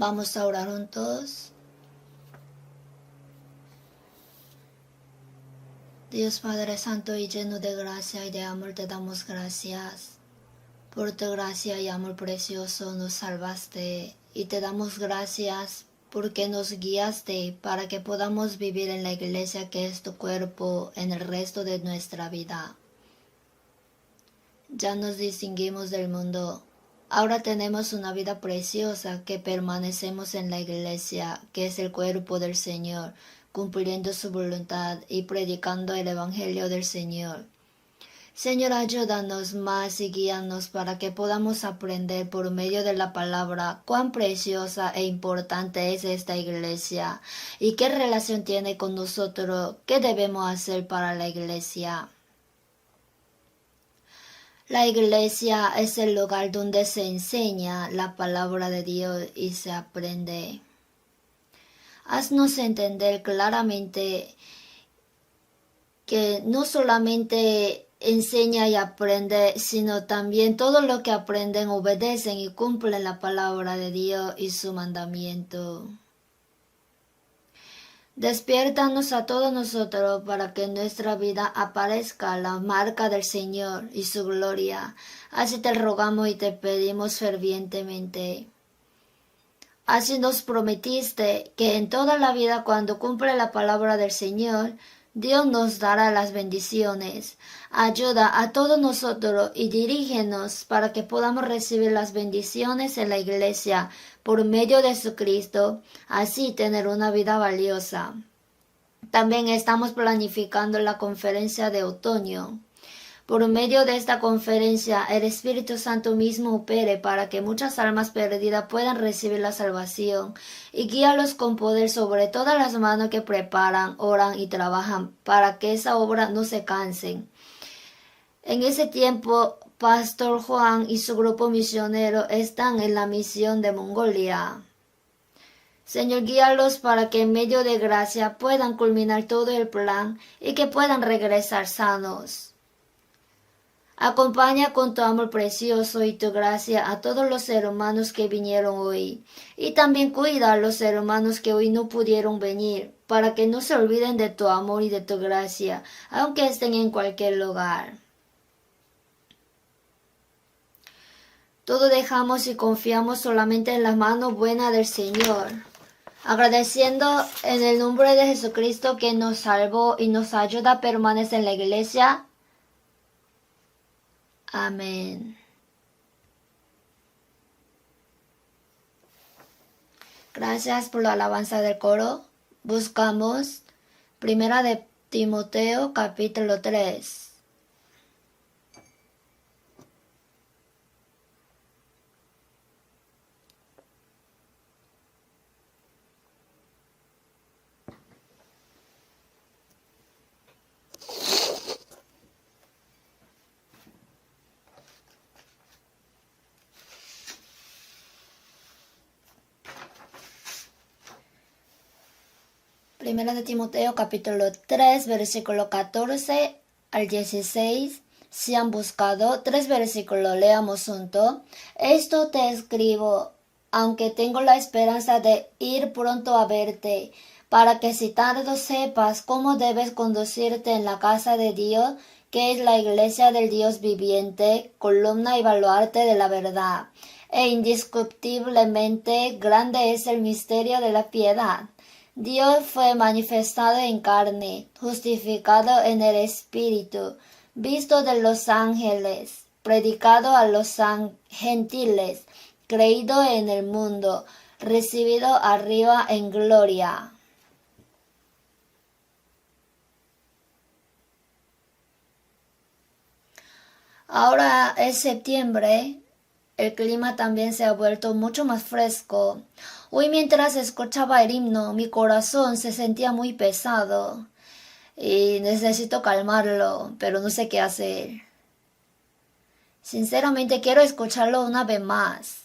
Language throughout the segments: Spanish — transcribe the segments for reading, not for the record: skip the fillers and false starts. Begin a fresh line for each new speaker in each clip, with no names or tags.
Vamos a orar juntos. Dios Padre Santo y lleno de gracia y de amor, te damos gracias. Por tu gracia y amor precioso nos salvaste y te damos gracias porque nos guiaste para que podamos vivir en la iglesia que es tu cuerpo en el resto de nuestra vida. Ya nos distinguimos del mundo. Ahora tenemos una vida preciosa que permanecemos en la iglesia, que es el cuerpo del Señor, cumpliendo su voluntad y predicando el Evangelio del Señor. Señor, ayúdanos más y guíanos para que podamos aprender por medio de la palabra cuán preciosa e importante es esta iglesia y qué relación tiene con nosotros, qué debemos hacer para la iglesia. La iglesia es el lugar donde se enseña la palabra de Dios y se aprende. Haznos entender claramente que no solamente enseña y aprende, sino también todo lo que aprenden obedecen y cumplen la palabra de Dios y su mandamiento. Despiértanos a todos nosotros para que en nuestra vida aparezca la marca del Señor y su gloria. Así te rogamos y te pedimos fervientemente. Así nos prometiste que en toda la vida cuando cumple la palabra del Señor, Dios nos dará las bendiciones. Ayuda a todos nosotros y dirígenos para que podamos recibir las bendiciones en la iglesia por medio de Jesucristo, así tener una vida valiosa. También estamos planificando la conferencia de otoño. Por medio de esta conferencia, el Espíritu Santo mismo opere para que muchas almas perdidas puedan recibir la salvación y guíalos con poder sobre todas las manos que preparan, oran y trabajan para que esa obra no se cansen. En ese tiempo, Pastor Juan y su grupo misionero están en la misión de Mongolia. Señor, guíalos para que en medio de gracia puedan culminar todo el plan y que puedan regresar sanos. Acompaña con tu amor precioso y tu gracia a todos los hermanos que vinieron hoy, y también cuida a los hermanos que hoy no pudieron venir, para que no se olviden de tu amor y de tu gracia, aunque estén en cualquier lugar. Todo dejamos y confiamos solamente en la mano buena del Señor, agradeciendo en el nombre de Jesucristo que nos salvó y nos ayuda a permanecer en la iglesia. Amén. Gracias por la alabanza del coro. Buscamos Primera de Timoteo capítulo 3. Primera de Timoteo capítulo 3, versículo 14 al 16. Si han buscado 3 versículos, leamos juntos. Esto te escribo, aunque tengo la esperanza de ir pronto a verte, para que si tardo sepas cómo debes conducirte en la casa de Dios, que es la iglesia del Dios viviente, columna y baluarte de la verdad. E indiscutiblemente grande es el misterio de la piedad. Dios fue manifestado en carne, justificado en el Espíritu, visto de los ángeles, predicado a los gentiles, creído en el mundo, recibido arriba en gloria. Ahora es septiembre, el clima también se ha vuelto mucho más fresco. Hoy mientras escuchaba el himno, mi corazón se sentía muy pesado y necesito calmarlo, pero no sé qué hacer. Sinceramente quiero escucharlo una vez más.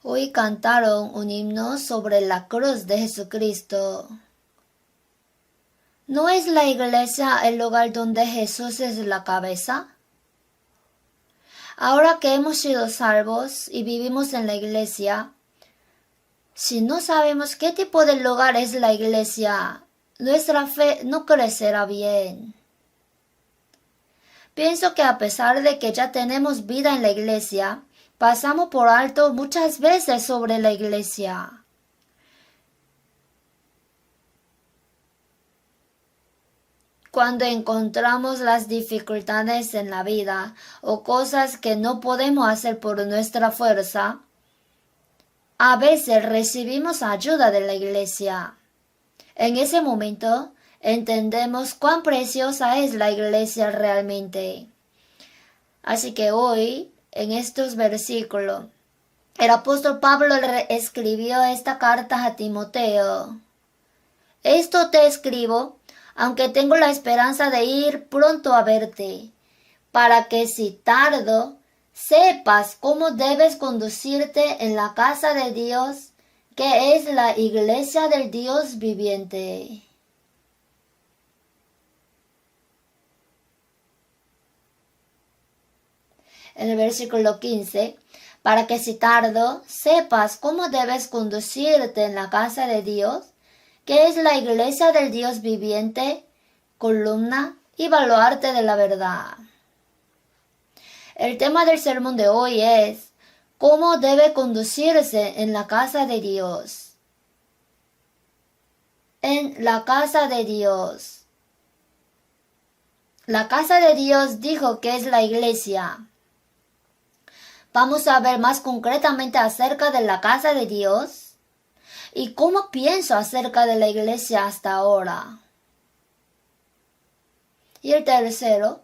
Hoy cantaron un himno sobre la cruz de Jesucristo. ¿No es la iglesia el lugar donde Jesús es la cabeza? Ahora que hemos sido salvos y vivimos en la iglesia, si no sabemos qué tipo de lugar es la iglesia, nuestra fe no crecerá bien. Pienso que a pesar de que ya tenemos vida en la iglesia, pasamos por alto muchas veces sobre la iglesia. Cuando encontramos las dificultades en la vida o cosas que no podemos hacer por nuestra fuerza, a veces recibimos ayuda de la iglesia. En ese momento entendemos cuán preciosa es la iglesia realmente. Así que hoy, en estos versículos, el apóstol Pablo escribió esta carta a Timoteo. Esto te escribo, aunque tengo la esperanza de ir pronto a verte, para que si tardo, sepas cómo debes conducirte en la casa de Dios, que es la iglesia del Dios viviente. En el versículo 15, para que si tardo, sepas cómo debes conducirte en la casa de Dios, que es la iglesia del Dios viviente, columna y baluarte de la verdad. El tema del sermón de hoy es cómo debe conducirse en la casa de Dios. En la casa de Dios. La casa de Dios dijo que es la iglesia. Vamos a ver más concretamente acerca de la casa de Dios y cómo pienso acerca de la iglesia hasta ahora. Y el tercero,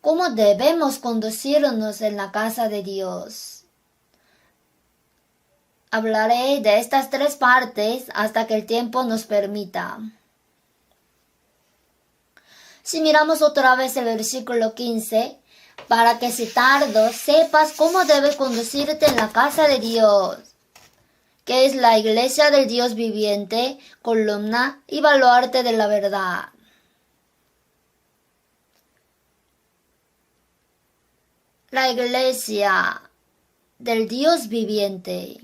cómo debemos conducirnos en la casa de Dios. Hablaré de estas tres partes hasta que el tiempo nos permita. Si miramos otra vez el versículo 15, para que si tardo sepas cómo debes conducirte en la casa de Dios, que es la iglesia del Dios viviente, columna y baluarte de la verdad. La iglesia del Dios viviente.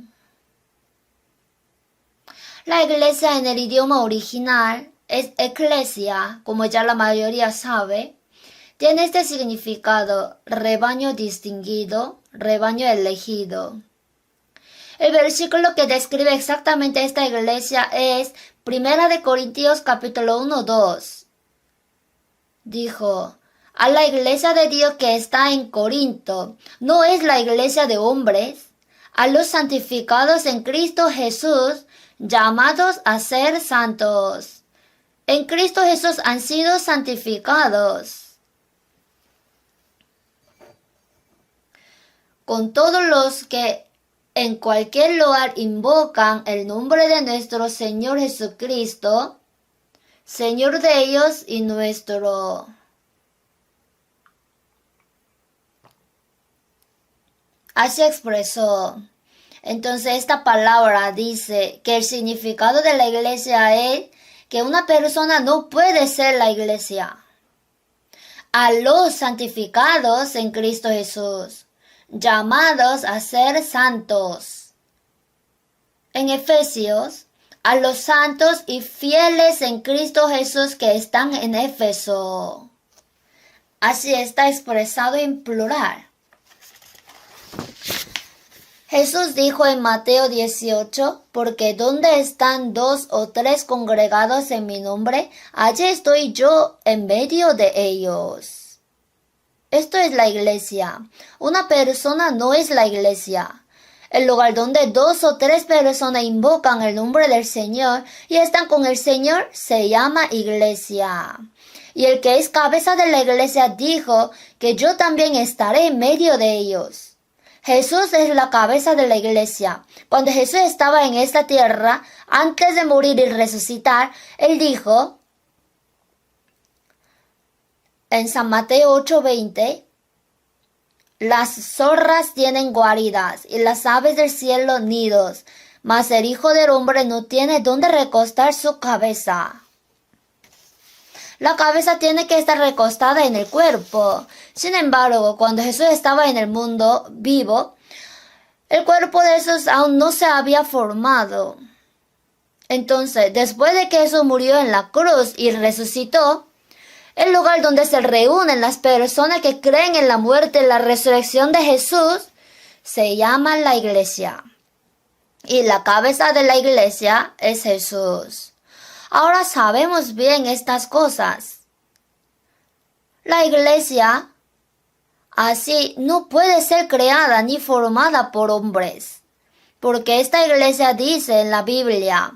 La iglesia en el idioma original es eclesia, como ya la mayoría sabe. Tiene este significado: rebaño distinguido, rebaño elegido. El versículo que describe exactamente esta iglesia es 1 Corintios capítulo 1-2. Dijo: a la iglesia de Dios que está en Corinto, no es la iglesia de hombres, a los santificados en Cristo Jesús, llamados a ser santos. En Cristo Jesús han sido santificados. Con todos los que en cualquier lugar invocan el nombre de nuestro Señor Jesucristo, Señor de ellos y nuestro. Así expresó. Entonces esta palabra dice que el significado de la iglesia es que una persona no puede ser la iglesia. A los santificados en Cristo Jesús, llamados a ser santos. En Efesios, a los santos y fieles en Cristo Jesús que están en Éfeso. Así está expresado en plural. Jesús dijo en Mateo 18, porque donde están 2 o 3 congregados en mi nombre, allí estoy yo en medio de ellos. Esto es la iglesia. Una persona no es la iglesia. El lugar donde 2 o 3 personas invocan el nombre del Señor y están con el Señor se llama iglesia. Y el que es cabeza de la iglesia dijo que yo también estaré en medio de ellos. Jesús es la cabeza de la iglesia. Cuando Jesús estaba en esta tierra, antes de morir y resucitar, Él dijo en San Mateo 8:20, las zorras tienen guaridas y las aves del cielo nidos, mas el Hijo del Hombre no tiene dónde recostar su cabeza. La cabeza tiene que estar recostada en el cuerpo. Sin embargo, cuando Jesús estaba en el mundo vivo, el cuerpo de Jesús aún no se había formado. Entonces, después de que Jesús murió en la cruz y resucitó, el lugar donde se reúnen las personas que creen en la muerte y la resurrección de Jesús se llama la iglesia. Y la cabeza de la iglesia es Jesús. Ahora sabemos bien estas cosas. La iglesia así no puede ser creada ni formada por hombres, porque esta iglesia dice en la Biblia: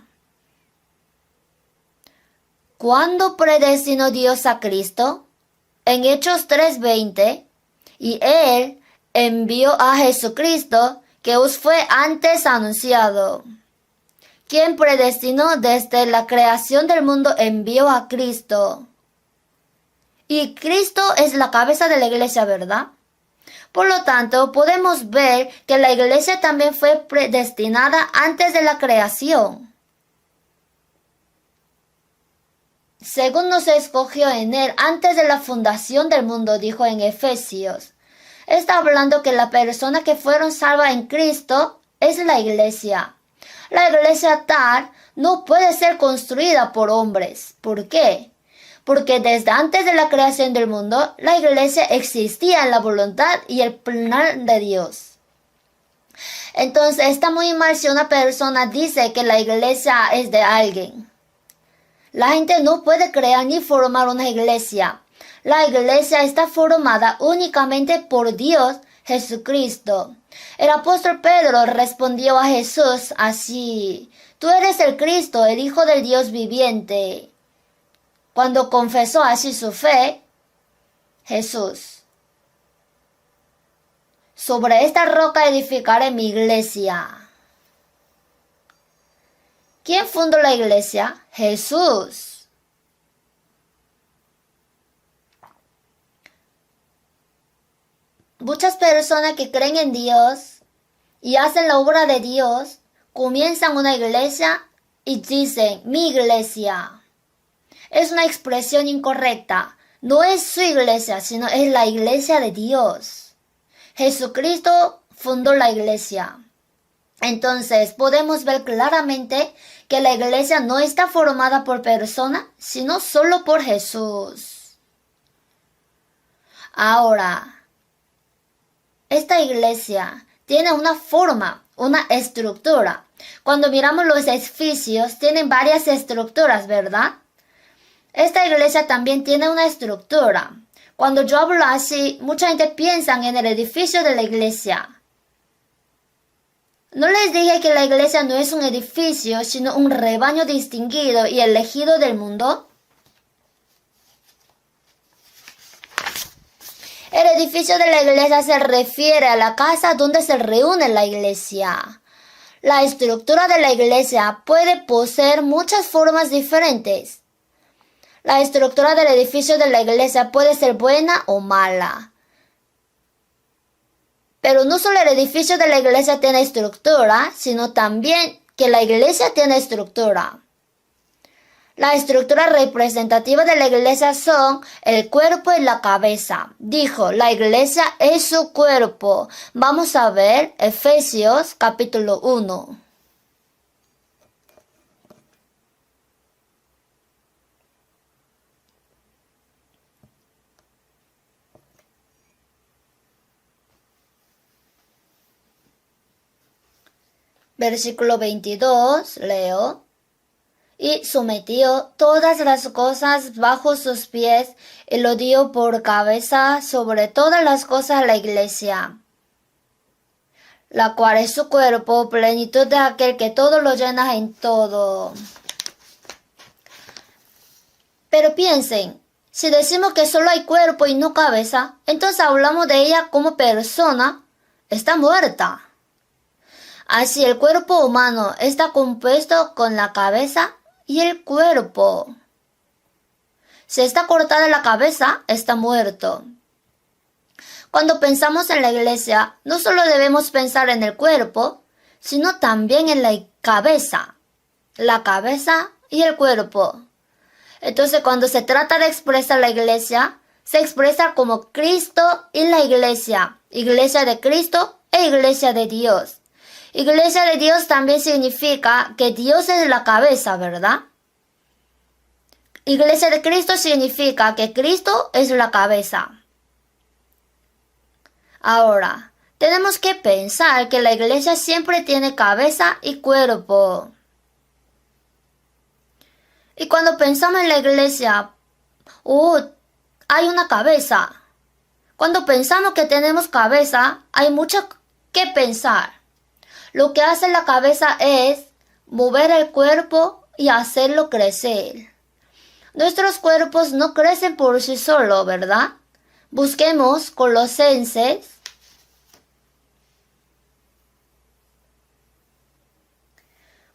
¿cuándo predestinó Dios a Cristo? En Hechos 3:20, y Él envió a Jesucristo, que os fue antes anunciado. Quien predestinó desde la creación del mundo envió a Cristo. Y Cristo es la cabeza de la iglesia, ¿verdad? Por lo tanto, podemos ver que la iglesia también fue predestinada antes de la creación. Según nos escogió en Él antes de la fundación del mundo, dijo en Efesios. Está hablando que la persona que fueron salvas en Cristo es la iglesia. La iglesia tal no puede ser construida por hombres. ¿Por qué? Porque desde antes de la creación del mundo, la iglesia existía en la voluntad y el plan de Dios. Entonces está muy mal si una persona dice que la iglesia es de alguien. La gente no puede crear ni formar una iglesia. La iglesia está formada únicamente por Dios Jesucristo. El apóstol Pedro respondió a Jesús así: tú eres el Cristo, el Hijo del Dios viviente. Cuando confesó así su fe, Jesús: sobre esta roca edificaré mi iglesia. ¿Quién fundó la iglesia? Jesús. Muchas personas que creen en Dios y hacen la obra de Dios comienzan una iglesia y dicen mi iglesia. Es una expresión incorrecta. No es su iglesia, sino es la iglesia de Dios. Jesucristo fundó la iglesia. Entonces podemos ver claramente que la iglesia no está formada por personas, sino solo por Jesús. Ahora, esta iglesia tiene una forma, una estructura. Cuando miramos los edificios, tienen varias estructuras, ¿verdad? Esta iglesia también tiene una estructura. Cuando yo hablo así, mucha gente piensa en el edificio de la iglesia. No les dije que la iglesia no es un edificio, sino un rebaño distinguido y elegido del mundo. El edificio de la iglesia se refiere a la casa donde se reúne la iglesia. La estructura de la iglesia puede poseer muchas formas diferentes. La estructura del edificio de la iglesia puede ser buena o mala. Pero no solo el edificio de la iglesia tiene estructura, sino también que la iglesia tiene estructura. La estructura representativa de la iglesia son el cuerpo y la cabeza. Dijo, la iglesia es su cuerpo. Vamos a ver Efesios capítulo 1. Versículo 22, leo. Y sometió todas las cosas bajo sus pies y lo dio por cabeza sobre todas las cosas a la iglesia, la cual es su cuerpo, plenitud de aquel que todo lo llena en todo. Pero piensen, si decimos que solo hay cuerpo y no cabeza, entonces hablamos de ella como persona, está muerta. Así el cuerpo humano está compuesto con la cabeza y el cuerpo. Si está cortada la cabeza, está muerto. Cuando pensamos en la iglesia, no solo debemos pensar en el cuerpo, sino también en la cabeza y el cuerpo. Entonces, cuando se trata de expresar la iglesia, se expresa como Cristo y la iglesia. Iglesia de Cristo e iglesia de Dios. Iglesia de Dios también significa que Dios es la cabeza, ¿verdad? Iglesia de Cristo significa que Cristo es la cabeza. Ahora, tenemos que pensar que la iglesia siempre tiene cabeza y cuerpo. Y cuando pensamos en la iglesia, hay una cabeza. Cuando pensamos que tenemos cabeza, hay mucho que pensar. Lo que hace la cabeza es mover el cuerpo y hacerlo crecer. Nuestros cuerpos no crecen por sí solos, ¿verdad? Busquemos Colosenses.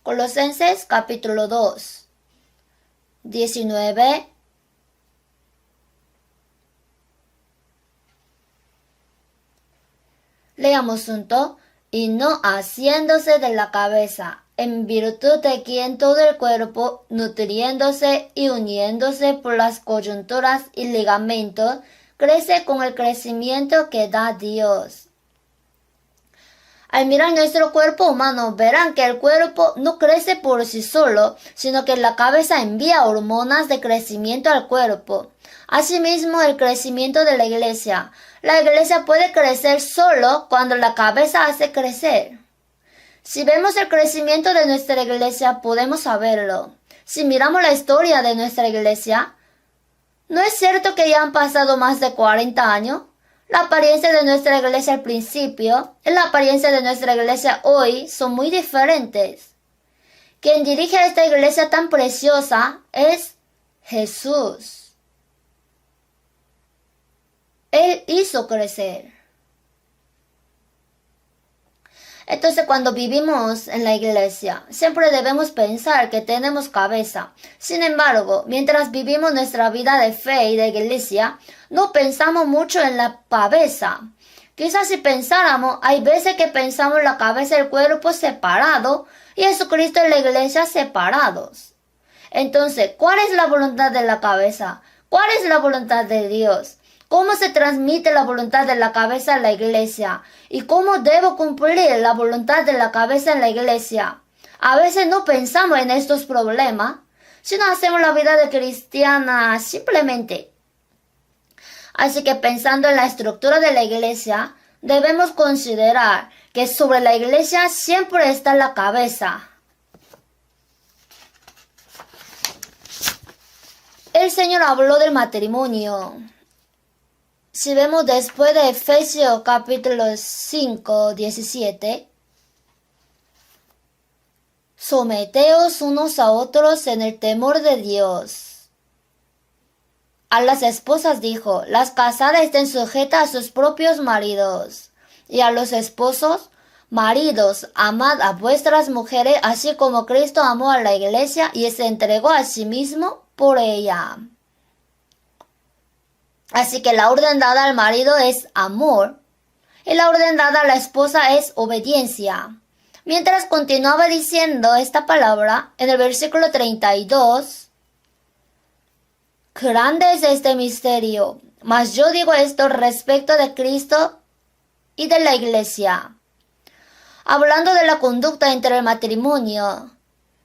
Colosenses capítulo 2, 19. Leamos junto. Y no haciéndose de la cabeza, en virtud de quien todo el cuerpo, nutriéndose y uniéndose por las coyunturas y ligamentos, crece con el crecimiento que da Dios. Al mirar nuestro cuerpo humano, verán que el cuerpo no crece por sí solo, sino que la cabeza envía hormonas de crecimiento al cuerpo. Asimismo, el crecimiento de la iglesia. La iglesia puede crecer solo cuando la cabeza hace crecer. Si vemos el crecimiento de nuestra iglesia, podemos saberlo. Si miramos la historia de nuestra iglesia, ¿no es cierto que ya han pasado más de 40 años? La apariencia de nuestra iglesia al principio y la apariencia de nuestra iglesia hoy son muy diferentes. Quien dirige a esta iglesia tan preciosa es Jesús. Él hizo crecer. Entonces, cuando vivimos en la iglesia, siempre debemos pensar que tenemos cabeza. Sin embargo, mientras vivimos nuestra vida de fe y de iglesia, no pensamos mucho en la cabeza. Quizás si pensáramos, hay veces que pensamos la cabeza y el cuerpo separado y Jesucristo y la iglesia separados. Entonces, ¿cuál es la voluntad de la cabeza? ¿Cuál es la voluntad de Dios? ¿Cómo se transmite la voluntad de la cabeza a la iglesia? ¿Y cómo debo cumplir la voluntad de la cabeza en la iglesia? A veces no pensamos en estos problemas, sino hacemos la vida de cristiana simplemente. Así que pensando en la estructura de la iglesia, debemos considerar que sobre la iglesia siempre está la cabeza. El Señor habló del matrimonio. Si vemos después de Efesios capítulo 5, 17, someteos unos a otros en el temor de Dios. A las esposas dijo, las casadas estén sujetas a sus propios maridos, y a los esposos, maridos, amad a vuestras mujeres, así como Cristo amó a la iglesia y se entregó a sí mismo por ella. Así que la orden dada al marido es amor y la orden dada a la esposa es obediencia. Mientras continuaba diciendo esta palabra, en el versículo 32, grande es este misterio, mas yo digo esto respecto de Cristo y de la iglesia. Hablando de la conducta entre el matrimonio,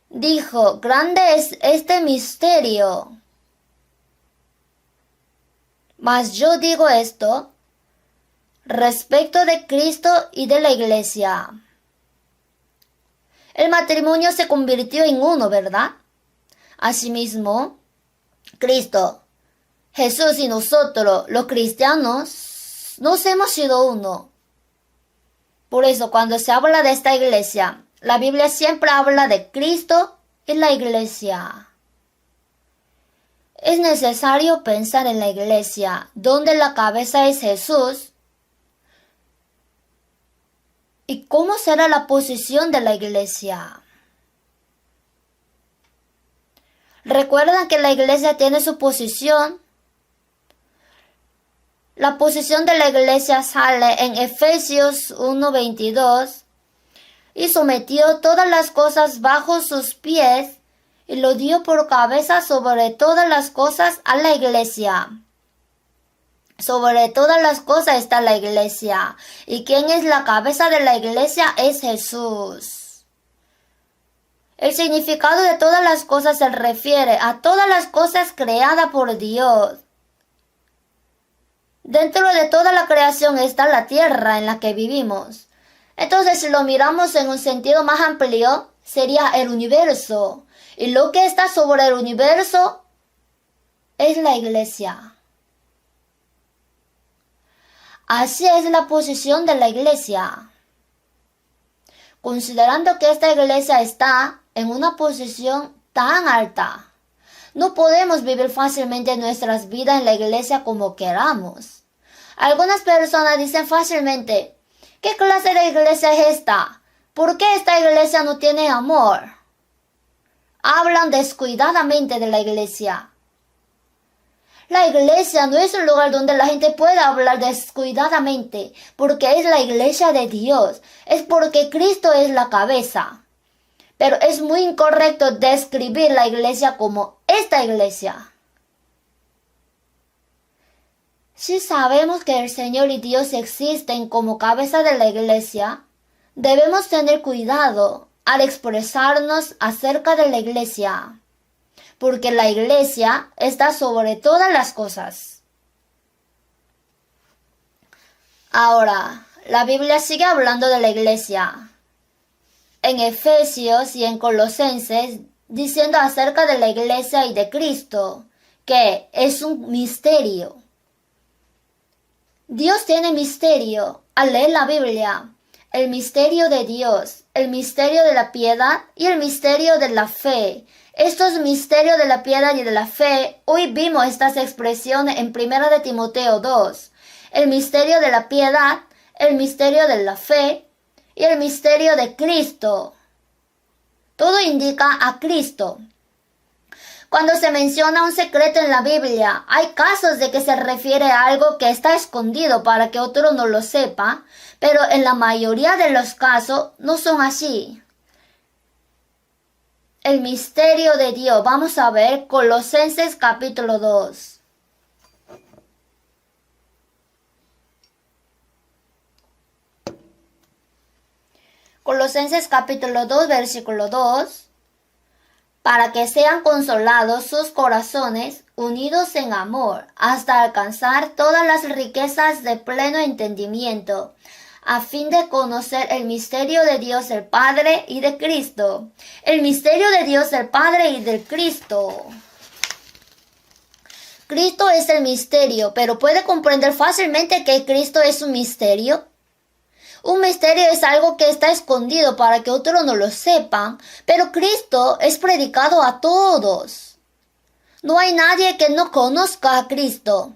dijo, grande es este misterio. Mas yo digo esto respecto de Cristo y de la iglesia. El matrimonio se convirtió en uno, ¿verdad? Asimismo, Cristo, Jesús y nosotros, los cristianos, nos hemos sido uno. Por eso, cuando se habla de esta iglesia, la Biblia siempre habla de Cristo y la iglesia. Es necesario pensar en la iglesia, donde la cabeza es Jesús. ¿Y cómo será la posición de la iglesia? ¿Recuerdan que la iglesia tiene su posición? La posición de la iglesia sale en Efesios 1:22. Y sometió todas las cosas bajo sus pies, y lo dio por cabeza sobre todas las cosas a la iglesia. Sobre todas las cosas está la iglesia. ¿Y quién es la cabeza de la iglesia? Es Jesús. El significado de todas las cosas se refiere a todas las cosas creadas por Dios. Dentro de toda la creación está la tierra en la que vivimos. Entonces, si lo miramos en un sentido más amplio, sería el universo. Y lo que está sobre el universo es la iglesia. Así es la posición de la iglesia. Considerando que esta iglesia está en una posición tan alta, no podemos vivir fácilmente nuestras vidas en la iglesia como queramos. Algunas personas dicen fácilmente, ¿qué clase de iglesia es esta? ¿Por qué esta iglesia no tiene amor? Hablan descuidadamente de la iglesia. La iglesia no es un lugar donde la gente pueda hablar descuidadamente, porque es la iglesia de Dios, es porque Cristo es la cabeza. Pero es muy incorrecto describir la iglesia como esta iglesia. Si sabemos que el Señor y Dios existen como cabeza de la iglesia, debemos tener cuidado al expresarnos acerca de la iglesia, porque la iglesia está sobre todas las cosas. Ahora, la Biblia sigue hablando de la iglesia en Efesios y en Colosenses, diciendo acerca de la iglesia y de Cristo, que es un misterio. Dios tiene misterio al leer la Biblia. El misterio de Dios, el misterio de la piedad y el misterio de la fe. Estos misterios de la piedad y de la fe, hoy vimos estas expresiones en 1 de Timoteo 2. El misterio de la piedad, el misterio de la fe y el misterio de Cristo. Todo indica a Cristo. Cuando se menciona un secreto en la Biblia, hay casos de que se refiere a algo que está escondido para que otro no lo sepa, pero en la mayoría de los casos no son así. El misterio de Dios. Vamos a ver Colosenses capítulo 2. Colosenses capítulo 2, versículo 2. Para que sean consolados sus corazones, unidos en amor, hasta alcanzar todas las riquezas de pleno entendimiento, a fin de conocer el misterio de Dios el Padre y de Cristo. El misterio de Dios el Padre y de Cristo. Cristo es el misterio, pero ¿puede comprender fácilmente que Cristo es un misterio? Un misterio es algo que está escondido para que otros no lo sepan, pero Cristo es predicado a todos. No hay nadie que no conozca a Cristo.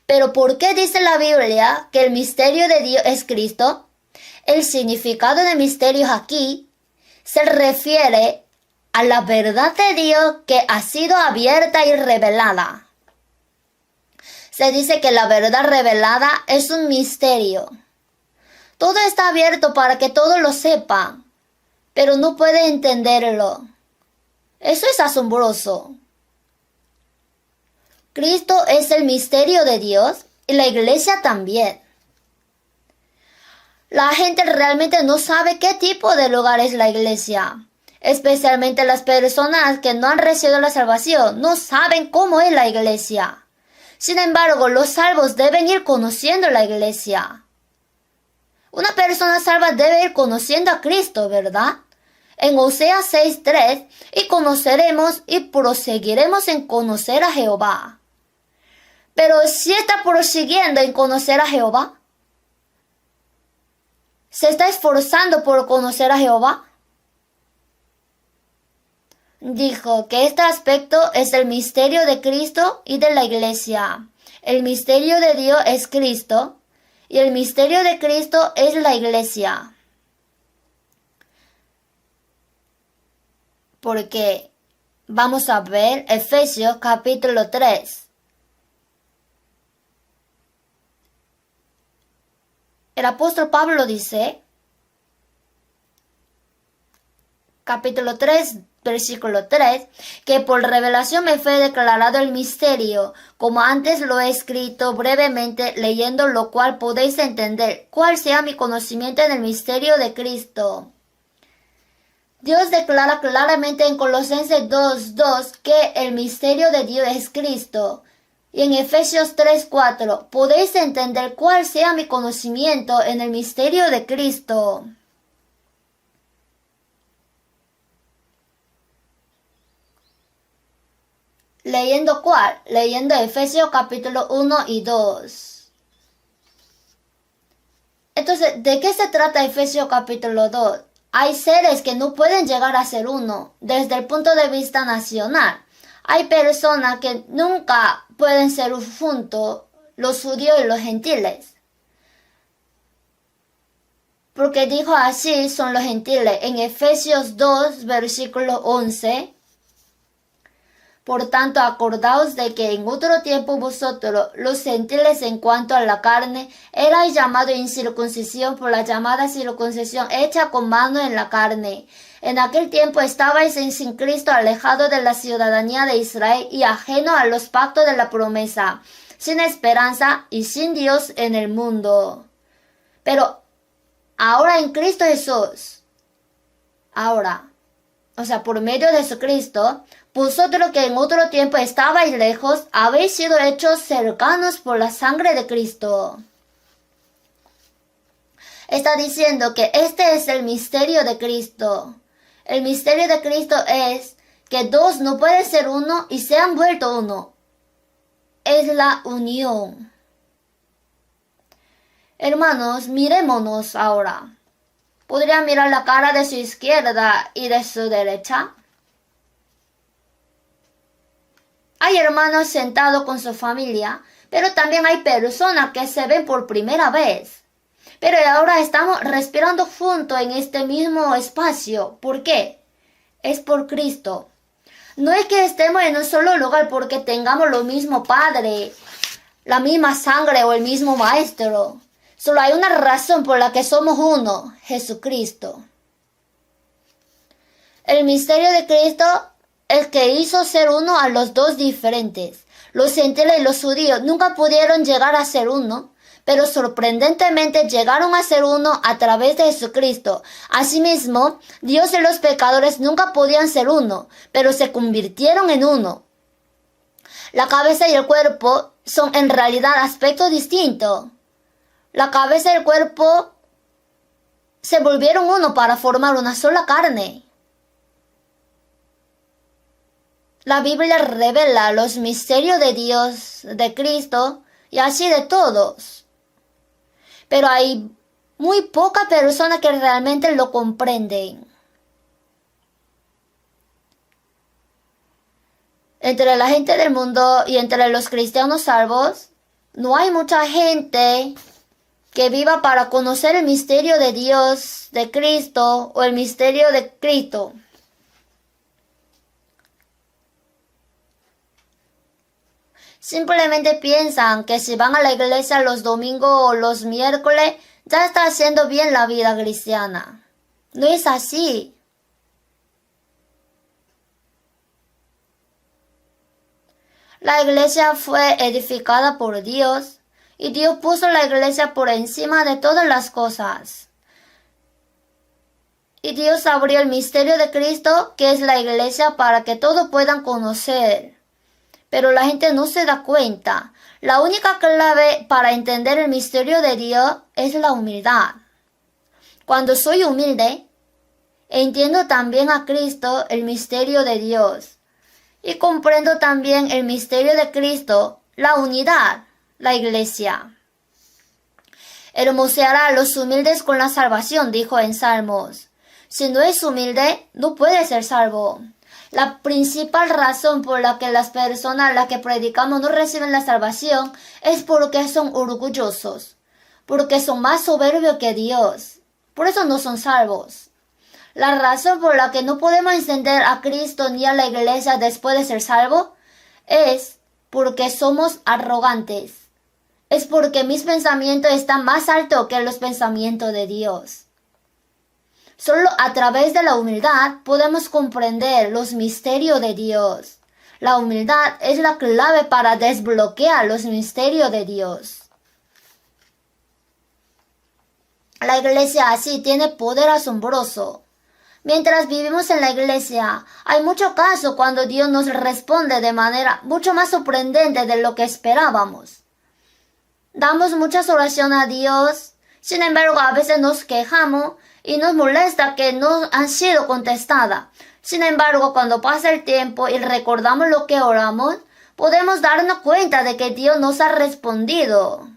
Pero ¿por qué dice la Biblia que el misterio de Dios es Cristo? El significado de misterios aquí se refiere a la verdad de Dios que ha sido abierta y revelada. Se dice que la verdad revelada es un misterio. Todo está abierto para que todos lo sepan, pero no puede entenderlo. Eso es asombroso. Cristo es el misterio de Dios y la iglesia también. La gente realmente no sabe qué tipo de lugar es la iglesia. Especialmente las personas que no han recibido la salvación no saben cómo es la iglesia. Sin embargo, los salvos deben ir conociendo la iglesia. Una persona salva debe ir conociendo a Cristo, ¿verdad? En Oseas 6:3, y conoceremos y proseguiremos en conocer a Jehová. Pero si está prosiguiendo en conocer a Jehová, ¿se está esforzando por conocer a Jehová? Dijo que este aspecto es el misterio de Cristo y de la iglesia. El misterio de Dios es Cristo. Y el misterio de Cristo es la iglesia. Porque vamos a ver Efesios capítulo 3. El apóstol Pablo dice, capítulo 3, versículo 3, que por revelación me fue declarado el misterio, como antes lo he escrito brevemente, leyendo lo cual podéis entender cuál sea mi conocimiento en el misterio de Cristo. Dios declara claramente en Colosenses 2:2 que el misterio de Dios es Cristo. Y en Efesios 3:4 podéis entender cuál sea mi conocimiento en el misterio de Cristo. ¿Leyendo cuál? Leyendo Efesios capítulo 1 y 2. Entonces, ¿de qué se trata Efesios capítulo 2? Hay seres que no pueden llegar a ser uno desde el punto de vista nacional. Hay personas que nunca pueden ser juntos, los judíos y los gentiles. Porque dijo así son los gentiles en Efesios 2, versículo 11. Por tanto, acordaos de que en otro tiempo vosotros, los gentiles en cuanto a la carne, erais llamados incircuncisión por la llamada circuncisión hecha con mano en la carne. En aquel tiempo estabais sin Cristo, alejados de la ciudadanía de Israel y ajeno a los pactos de la promesa, sin esperanza y sin Dios en el mundo. Pero ahora en Cristo Jesús, por medio de Jesucristo, vosotros que en otro tiempo estabais lejos, habéis sido hechos cercanos por la sangre de Cristo. Está diciendo que este es el misterio de Cristo. El misterio de Cristo es que dos no pueden ser uno y se han vuelto uno. Es la unión. Hermanos, mirémonos ahora. ¿Podría mirar la cara de su izquierda y de su derecha? Hay hermanos sentados con su familia, pero también hay personas que se ven por primera vez. Pero ahora estamos respirando juntos en este mismo espacio. ¿Por qué? Es por Cristo. No es que estemos en un solo lugar porque tengamos lo mismo Padre, la misma sangre o el mismo Maestro. Solo hay una razón por la que somos uno, Jesucristo. El misterio de Cristo, el que hizo ser uno a los dos diferentes. Los gentiles y los judíos nunca pudieron llegar a ser uno, pero sorprendentemente llegaron a ser uno a través de Jesucristo. Asimismo, Dios y los pecadores nunca podían ser uno, pero se convirtieron en uno. La cabeza y el cuerpo son en realidad aspectos distintos. La cabeza y el cuerpo se volvieron uno para formar una sola carne. La Biblia revela los misterios de Dios, de Cristo y así de todos. Pero hay muy pocas personas que realmente lo comprenden. Entre la gente del mundo y entre los cristianos salvos, no hay mucha gente que viva para conocer el misterio de Dios, de Cristo o el misterio de Cristo. Simplemente piensan que si van a la iglesia los domingos o los miércoles, ya está haciendo bien la vida cristiana. No es así. La iglesia fue edificada por Dios y Dios puso la iglesia por encima de todas las cosas. Y Dios abrió el misterio de Cristo, que es la iglesia, para que todos puedan conocer. Pero la gente no se da cuenta. La única clave para entender el misterio de Dios es la humildad. Cuando soy humilde, entiendo también a Cristo, el misterio de Dios. Y comprendo también el misterio de Cristo, la unidad, la iglesia. Hermoseará a los humildes con la salvación, dijo en Salmos. Si no es humilde, no puede ser salvo. La principal razón por la que las personas a las que predicamos no reciben la salvación es porque son orgullosos, porque son más soberbios que Dios. Por eso no son salvos. La razón por la que no podemos encender a Cristo ni a la iglesia después de ser salvos es porque somos arrogantes. Es porque mis pensamientos están más altos que los pensamientos de Dios. Solo a través de la humildad podemos comprender los misterios de Dios. La humildad es la clave para desbloquear los misterios de Dios. La iglesia así tiene poder asombroso. Mientras vivimos en la iglesia, hay muchos casos cuando Dios nos responde de manera mucho más sorprendente de lo que esperábamos. Damos muchas oraciones a Dios, sin embargo a veces nos quejamos y nos molesta que no han sido contestadas. Sin embargo, cuando pasa el tiempo y recordamos lo que oramos, podemos darnos cuenta de que Dios nos ha respondido.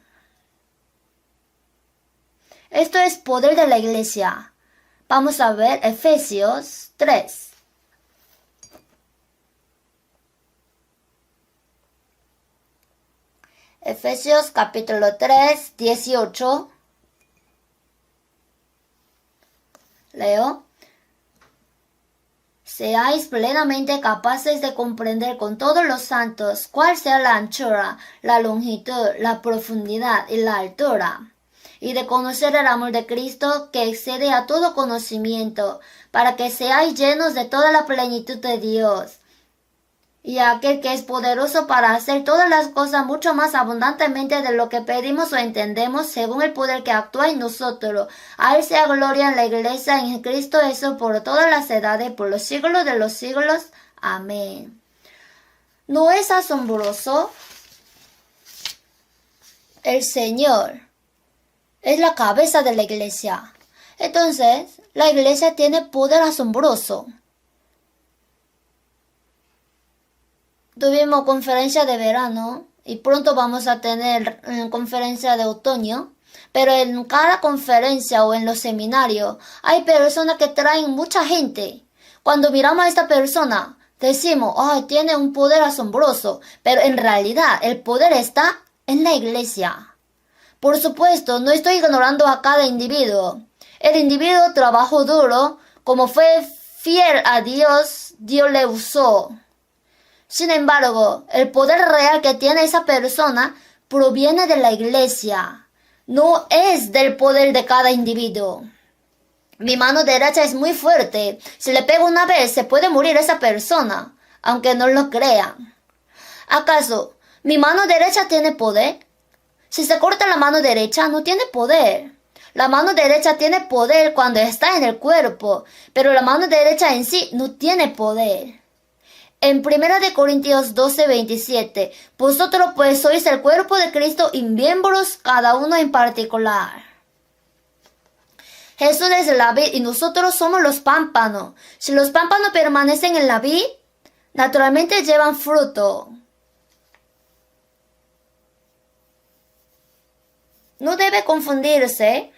Esto es poder de la iglesia. Vamos a ver Efesios 3. Efesios capítulo 3, 18. Leo. Seáis plenamente capaces de comprender con todos los santos cuál sea la anchura, la longitud, la profundidad y la altura, y de conocer el amor de Cristo que excede a todo conocimiento, para que seáis llenos de toda la plenitud de Dios. Y aquel que es poderoso para hacer todas las cosas mucho más abundantemente de lo que pedimos o entendemos, según el poder que actúa en nosotros. A Él sea gloria en la iglesia, en Cristo Jesús, por todas las edades, por los siglos de los siglos. Amén. ¿No es asombroso? El Señor es la cabeza de la iglesia. Entonces, la iglesia tiene poder asombroso. Tuvimos conferencia de verano y pronto vamos a tener conferencia de otoño, pero en cada conferencia o en los seminarios hay personas que traen mucha gente. Cuando miramos a esta persona, decimos, tiene un poder asombroso, pero en realidad el poder está en la iglesia. Por supuesto, no estoy ignorando a cada individuo. El individuo trabajó duro, como fue fiel a Dios, Dios le usó. Sin embargo, el poder real que tiene esa persona proviene de la iglesia, no es del poder de cada individuo. Mi mano derecha es muy fuerte. Si le pego una vez, se puede morir esa persona, aunque no lo crean. ¿Acaso mi mano derecha tiene poder? Si se corta la mano derecha, no tiene poder. La mano derecha tiene poder cuando está en el cuerpo, pero la mano derecha en sí no tiene poder. En 1 Corintios 12, 27, vosotros pues sois el cuerpo de Cristo y miembros cada uno en particular. Jesús es la vid y nosotros somos los pámpanos. Si los pámpanos permanecen en la vid, naturalmente llevan fruto. No debe confundirse.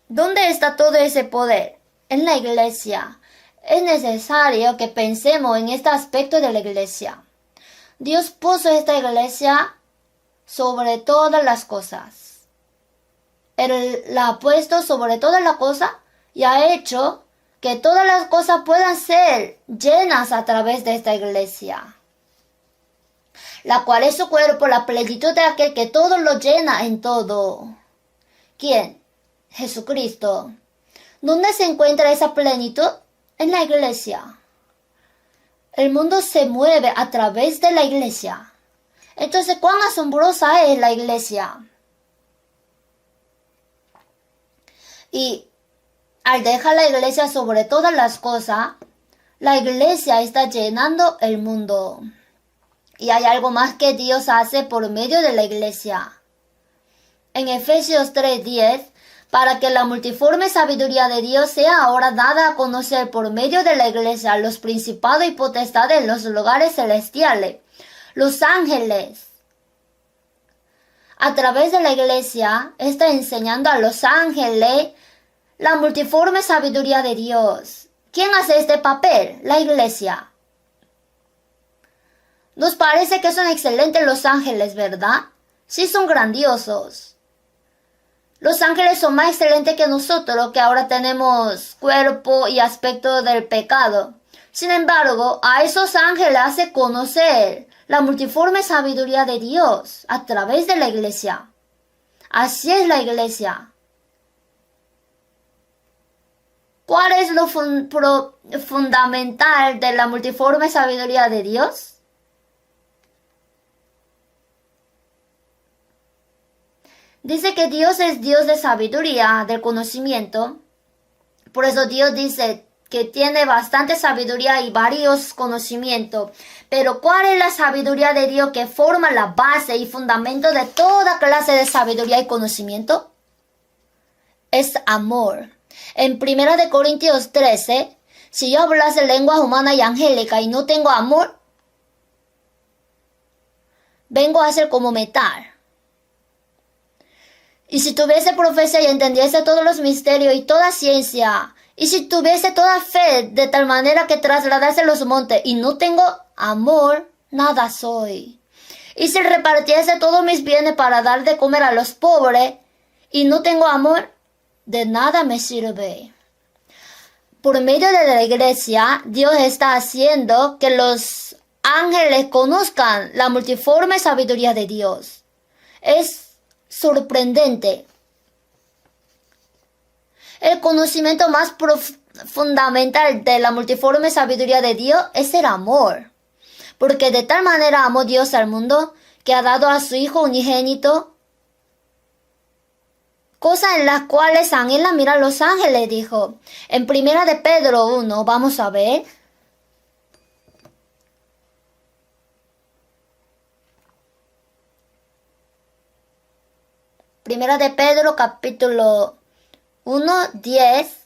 ¿Dónde está todo ese poder? En la iglesia. Es necesario que pensemos en este aspecto de la iglesia. Dios puso esta iglesia sobre todas las cosas. Él la ha puesto sobre todas las cosas y ha hecho que todas las cosas puedan ser llenas a través de esta iglesia, la cual es su cuerpo, la plenitud de aquel que todo lo llena en todo. ¿Quién? Jesucristo. ¿Dónde se encuentra esa plenitud? En la iglesia. El mundo se mueve a través de la iglesia. Entonces, ¿cuán asombrosa es la iglesia? Y al dejar la iglesia sobre todas las cosas, la iglesia está llenando el mundo. Y hay algo más que Dios hace por medio de la iglesia. En Efesios 3:10, para que la multiforme sabiduría de Dios sea ahora dada a conocer por medio de la iglesia a los principados y potestades en los lugares celestiales, los ángeles. A través de la iglesia está enseñando a los ángeles la multiforme sabiduría de Dios. ¿Quién hace este papel? La iglesia. Nos parece que son excelentes los ángeles, ¿verdad? Sí, son grandiosos. Los ángeles son más excelentes que nosotros, que ahora tenemos cuerpo y aspecto del pecado. Sin embargo, a esos ángeles hace conocer la multiforme sabiduría de Dios a través de la iglesia. Así es la iglesia. ¿Cuál es lo fundamental de la multiforme sabiduría de Dios? Dice que Dios es Dios de sabiduría, del conocimiento. Por eso Dios dice que tiene bastante sabiduría y varios conocimientos. Pero ¿cuál es la sabiduría de Dios que forma la base y fundamento de toda clase de sabiduría y conocimiento? Es amor. En 1 Corintios 13, si yo hablase lenguas humanas y angélicas y no tengo amor, vengo a ser como metal. Y si tuviese profecía y entendiese todos los misterios y toda ciencia, y si tuviese toda fe de tal manera que trasladase los montes y no tengo amor, nada soy. Y si repartiese todos mis bienes para dar de comer a los pobres y no tengo amor, de nada me sirve. Por medio de la iglesia, Dios está haciendo que los ángeles conozcan la multiforme sabiduría de Dios. Es sorprendente. El conocimiento más fundamental de la multiforme sabiduría de Dios es el amor. Porque de tal manera amó Dios al mundo que ha dado a su Hijo unigénito, cosas en las cuales anhelan mirar los ángeles, dijo. En 1 de Pedro 1, vamos a ver. Primera de Pedro, capítulo 1, 10.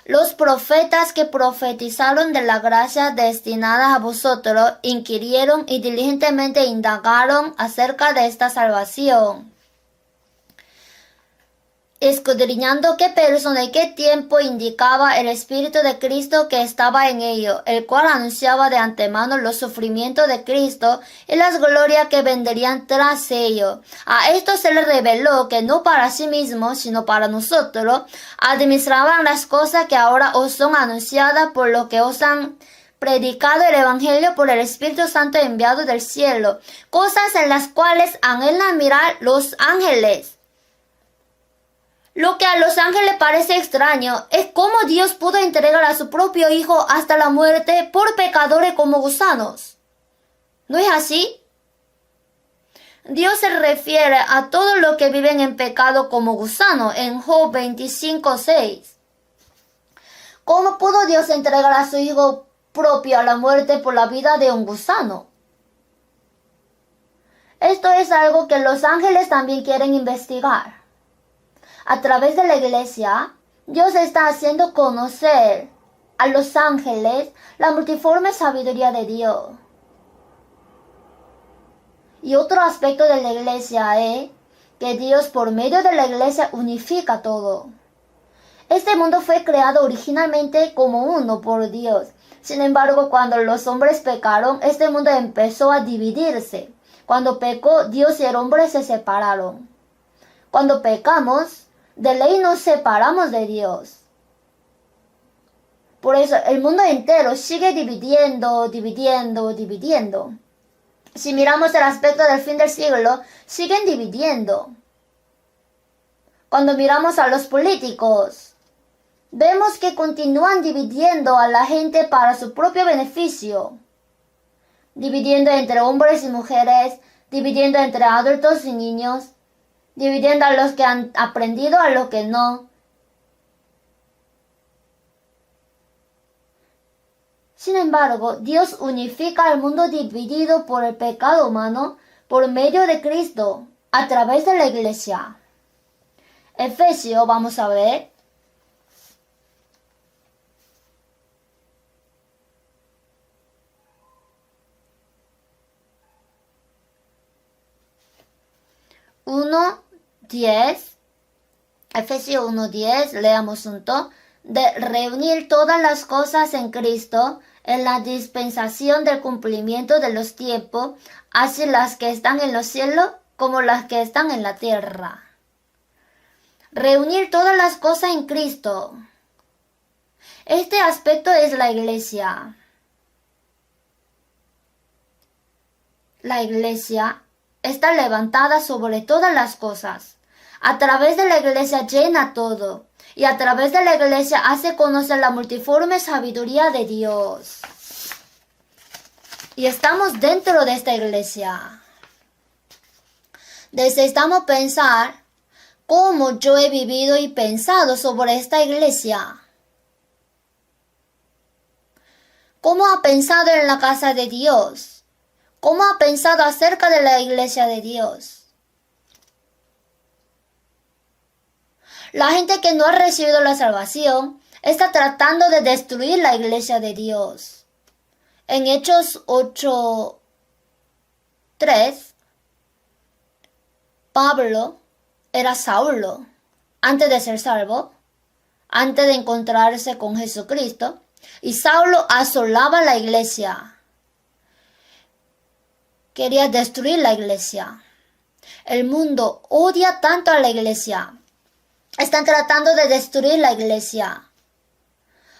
Los profetas que profetizaron de la gracia destinada a vosotros inquirieron y diligentemente indagaron acerca de esta salvación, escudriñando qué persona y qué tiempo indicaba el Espíritu de Cristo que estaba en ellos, el cual anunciaba de antemano los sufrimientos de Cristo y las glorias que vendrían tras ellos. A esto se les reveló que no para sí mismos, sino para nosotros, administraban las cosas que ahora os son anunciadas por lo que os han predicado el Evangelio por el Espíritu Santo enviado del cielo, cosas en las cuales anhelan mirar los ángeles. Lo que a los ángeles parece extraño es cómo Dios pudo entregar a su propio Hijo hasta la muerte por pecadores como gusanos. ¿No es así? Dios se refiere a todos los que viven en pecado como gusanos en Job 25:6. ¿Cómo pudo Dios entregar a su Hijo propio a la muerte por la vida de un gusano? Esto es algo que los ángeles también quieren investigar. A través de la iglesia, Dios está haciendo conocer a los ángeles la multiforme sabiduría de Dios. Y otro aspecto de la iglesia es que Dios por medio de la iglesia unifica todo. Este mundo fue creado originalmente como uno por Dios. Sin embargo, cuando los hombres pecaron, este mundo empezó a dividirse. Cuando pecó, Dios y el hombre se separaron. Cuando pecamos, de ley nos separamos de Dios. Por eso el mundo entero sigue dividiendo. Si miramos el aspecto del fin del siglo, siguen dividiendo. Cuando miramos a los políticos, vemos que continúan dividiendo a la gente para su propio beneficio. Dividiendo entre hombres y mujeres, dividiendo entre adultos y niños, dividiendo a los que han aprendido a los que no. Sin embargo, Dios unifica al mundo dividido por el pecado humano por medio de Cristo, a través de la iglesia. Efesios, vamos a ver. Efesios 1:10, leamos junto, de reunir todas las cosas en Cristo, en la dispensación del cumplimiento de los tiempos, así las que están en los cielos como las que están en la tierra. Reunir todas las cosas en Cristo. Este aspecto es la iglesia. La iglesia está levantada sobre todas las cosas. A través de la iglesia llena todo. y a través de la iglesia hace conocer la multiforme sabiduría de Dios. Y estamos dentro de esta iglesia. Necesitamos pensar cómo yo he vivido y pensado sobre esta iglesia. ¿Cómo ha pensado en la casa de Dios? ¿Cómo ha pensado acerca de la iglesia de Dios? La gente que no ha recibido la salvación está tratando de destruir la iglesia de Dios. En Hechos 8:3, Pablo era Saulo antes de ser salvo, antes de encontrarse con Jesucristo, y Saulo asolaba la iglesia. Quería destruir la iglesia. El mundo odia tanto a la iglesia. Están tratando de destruir la iglesia.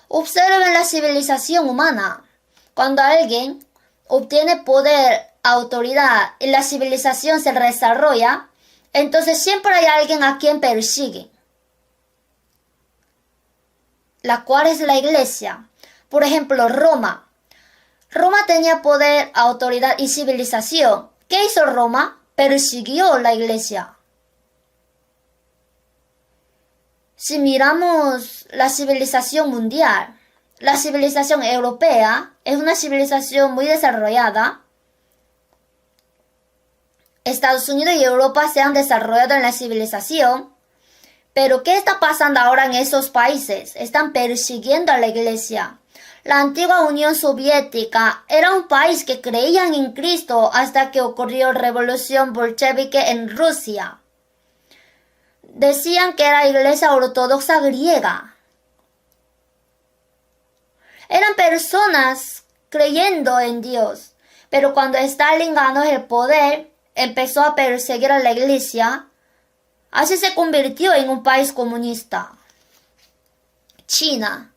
Observen la civilización humana. Cuando alguien obtiene poder, autoridad y la civilización se desarrolla, entonces siempre hay alguien a quien persiguen, la cual es la iglesia. Por ejemplo, Roma. Roma tenía poder, autoridad y civilización. ¿Qué hizo Roma? Persiguió la iglesia. Si miramos la civilización mundial, la civilización europea es una civilización muy desarrollada. Estados Unidos y Europa se han desarrollado en la civilización. Pero ¿qué está pasando ahora en esos países? Están persiguiendo a la iglesia. La antigua Unión Soviética era un país que creían en Cristo hasta que ocurrió la revolución bolchevique en Rusia. Decían que era iglesia ortodoxa griega. Eran personas creyendo en Dios. Pero cuando Stalin ganó el poder, empezó a perseguir a la iglesia. Así se convirtió en un país comunista. China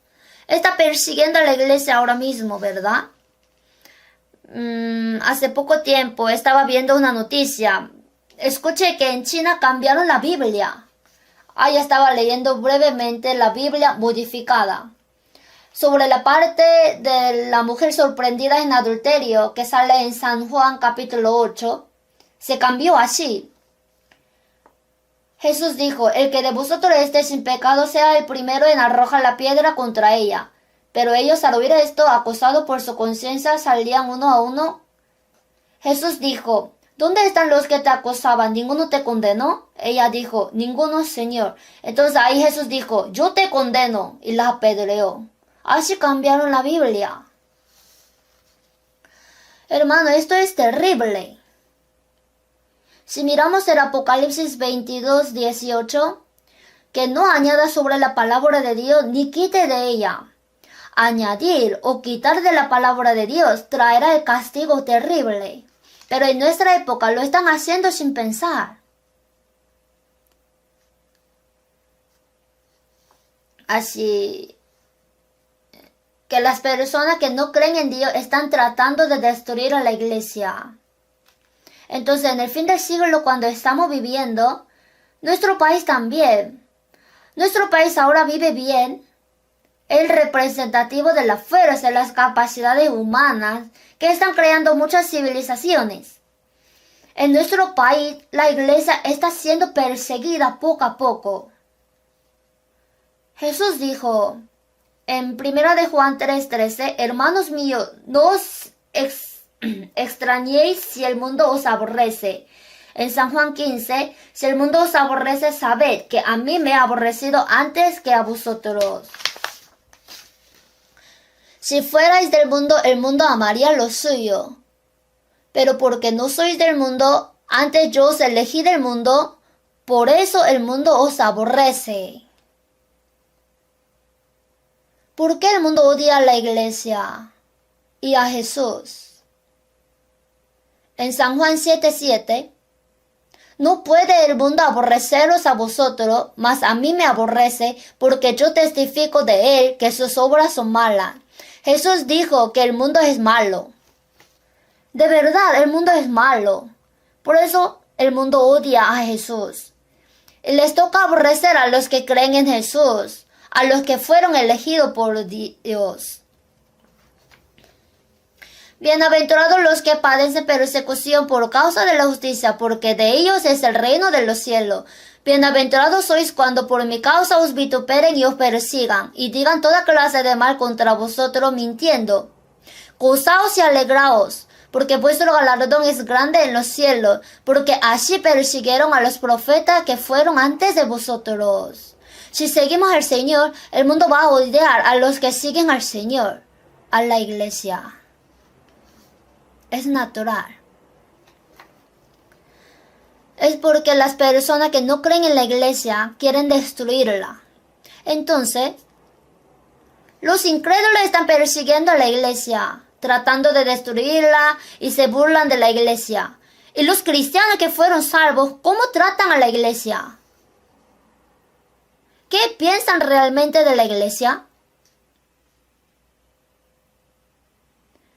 está persiguiendo a la iglesia ahora mismo, ¿verdad? Hace poco tiempo estaba viendo una noticia. Escuché que en China cambiaron la Biblia. Ahí estaba leyendo brevemente la Biblia modificada. Sobre la parte de la mujer sorprendida en adulterio que sale en San Juan capítulo 8, se cambió así. Jesús dijo, el que de vosotros esté sin pecado sea el primero en arrojar la piedra contra ella. Pero ellos al oír esto, acosados por su conciencia, salían uno a uno. Jesús dijo, ¿dónde están los que te acosaban? ¿Ninguno te condenó? Ella dijo, ninguno, Señor. Entonces ahí Jesús dijo, yo te condeno, y la apedreó. Así cambiaron la Biblia. Hermano, esto es terrible. Si miramos el Apocalipsis 22:18, que no añada sobre la palabra de Dios ni quite de ella. Añadir o quitar de la palabra de Dios traerá el castigo terrible. Pero en nuestra época lo están haciendo sin pensar. Así que las personas que no creen en Dios están tratando de destruir a la iglesia. Entonces, en el fin del siglo, cuando estamos viviendo, nuestro país también. Nuestro país ahora vive bien. Es representativo de la fuerza y las capacidades humanas que están creando muchas civilizaciones. En nuestro país, la iglesia está siendo perseguida poco a poco. Jesús dijo en 1 de Juan 3:13, hermanos míos, no os extrañéis si el mundo os aborrece. En San Juan 15, si el mundo os aborrece, sabed que a mí me ha aborrecido antes que a vosotros. Si fuerais del mundo, el mundo amaría lo suyo. Pero porque no sois del mundo, antes yo os elegí del mundo, por eso el mundo os aborrece. ¿Por qué el mundo odia a la iglesia y a Jesús? En San Juan 7:7, no puede el mundo aborreceros a vosotros, mas a mí me aborrece, porque yo testifico de él que sus obras son malas. Jesús dijo que el mundo es malo. De verdad, el mundo es malo. Por eso el mundo odia a Jesús. Y les toca aborrecer a los que creen en Jesús, a los que fueron elegidos por Dios. Bienaventurados los que padecen persecución por causa de la justicia, porque de ellos es el reino de los cielos. Bienaventurados sois cuando por mi causa os vituperen y os persigan, y digan toda clase de mal contra vosotros mintiendo. Gozaos y alegraos, porque vuestro galardón es grande en los cielos, porque así persiguieron a los profetas que fueron antes de vosotros. Si seguimos al Señor, el mundo va a odiar a los que siguen al Señor, a la iglesia. Es natural. Es porque las personas que no creen en la iglesia quieren destruirla. Entonces, los incrédulos están persiguiendo a la iglesia, tratando de destruirla y se burlan de la iglesia. Y los cristianos que fueron salvos, ¿cómo tratan a la iglesia? ¿Qué piensan realmente de la iglesia?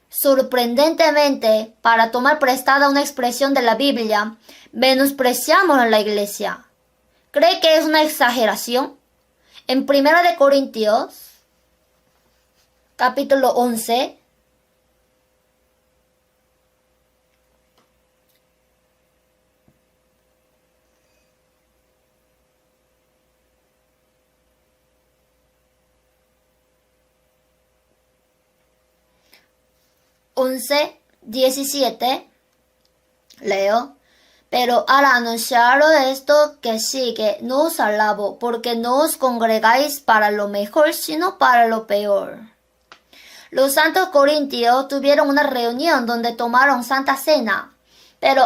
Sorprendentemente, para tomar prestada una expresión de la Biblia, menospreciamos a la iglesia. ¿Cree que es una exageración? En 1 Corintios, capítulo 11, (11, 17) leo. Pero al anunciaros esto que sigue, no os alabo, porque no os congregáis para lo mejor, sino para lo peor. Los santos corintios tuvieron una reunión donde tomaron Santa Cena, pero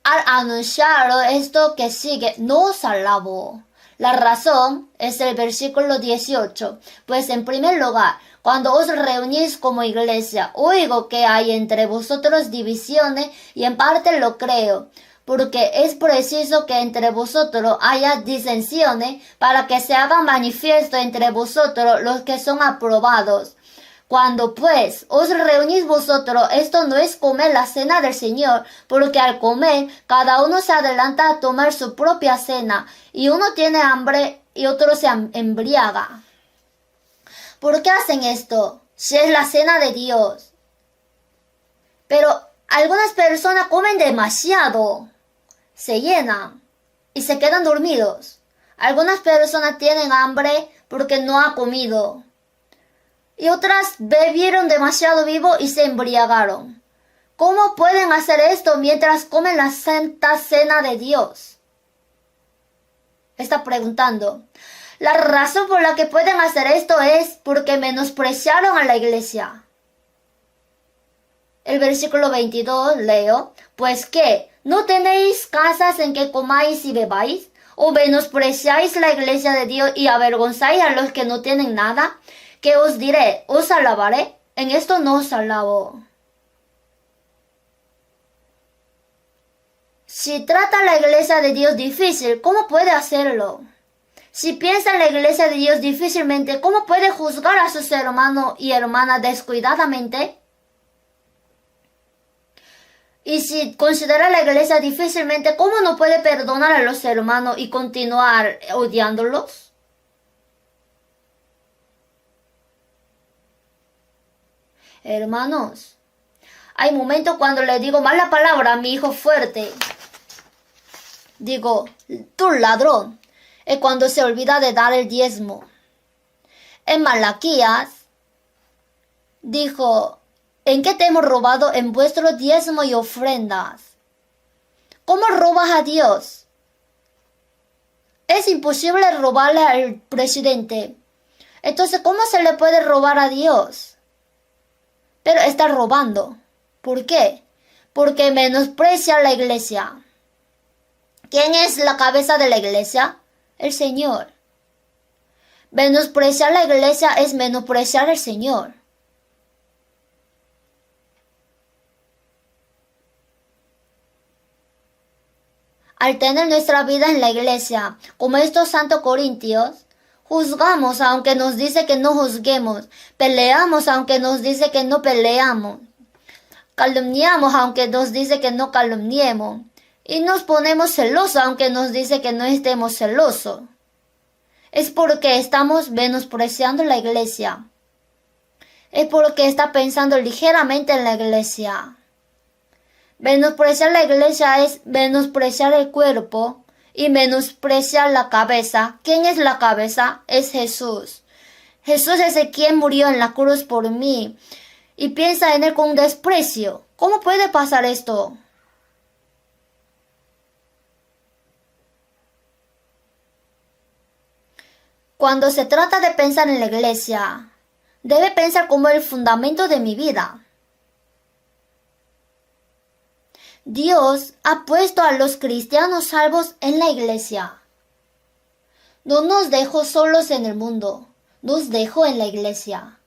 al anunciaros esto que sigue, no os alabo. La razón es el versículo 18, pues en primer lugar, cuando os reunís como iglesia, oigo que hay entre vosotros divisiones y en parte lo creo, porque es preciso que entre vosotros haya disensiones para que se haga manifiesto entre vosotros los que son aprobados. Cuando pues os reunís vosotros, esto no es comer la cena del Señor, porque al comer cada uno se adelanta a tomar su propia cena, y uno tiene hambre y otro se embriaga. ¿Por qué hacen esto? Si es la cena de Dios. Pero algunas personas comen demasiado, se llenan y se quedan dormidos. Algunas personas tienen hambre porque no han comido. Y otras bebieron demasiado vivo y se embriagaron. ¿Cómo pueden hacer esto mientras comen la santa cena de Dios? Está preguntando. La razón por la que pueden hacer esto es porque menospreciaron a la iglesia. El versículo 22 leo. Pues ¿qué? ¿No tenéis casas en que comáis y bebáis? ¿O menospreciáis la iglesia de Dios y avergonzáis a los que no tienen nada? ¿Qué os diré? ¿Os alabaré? En esto no os alabo. Si trata a la iglesia de Dios difícil, ¿cómo puede hacerlo? Si piensa en la iglesia de Dios difícilmente, ¿cómo puede juzgar a sus hermanos y hermanas descuidadamente? Y si considera a la iglesia difícilmente, ¿cómo no puede perdonar a los hermanos y continuar odiándolos? Hermanos, hay momentos cuando le digo mala palabra a mi hijo fuerte. Digo, tú ladrón. Es cuando se olvida de dar el diezmo. En Malaquías dijo, ¿en qué te hemos robado? En vuestro diezmo y ofrendas. ¿Cómo robas a Dios? Es imposible robarle al presidente. Entonces, ¿cómo se le puede robar a Dios? Pero está robando. ¿Por qué? Porque menosprecia a la iglesia. ¿Quién es la cabeza de la iglesia? El Señor. Menospreciar la iglesia es menospreciar al Señor. Al tener nuestra vida en la iglesia, como estos santos corintios, juzgamos aunque nos dice que no juzguemos, peleamos aunque nos dice que no peleamos, calumniamos aunque nos dice que no calumniemos, Y nos ponemos celosos, aunque nos dice que no estemos celosos. Es porque estamos menospreciando la iglesia. Es porque está pensando ligeramente en la iglesia. Menospreciar la iglesia es menospreciar el cuerpo y menospreciar la cabeza. ¿Quién es la cabeza? Es Jesús. Jesús es el quien murió en la cruz por mí. Y piensa en él con desprecio. ¿Cómo puede pasar esto? Cuando se trata de pensar en la iglesia, debe pensar como el fundamento de mi vida. Dios ha puesto a los cristianos salvos en la iglesia. No nos dejó solos en el mundo, nos dejó en la iglesia.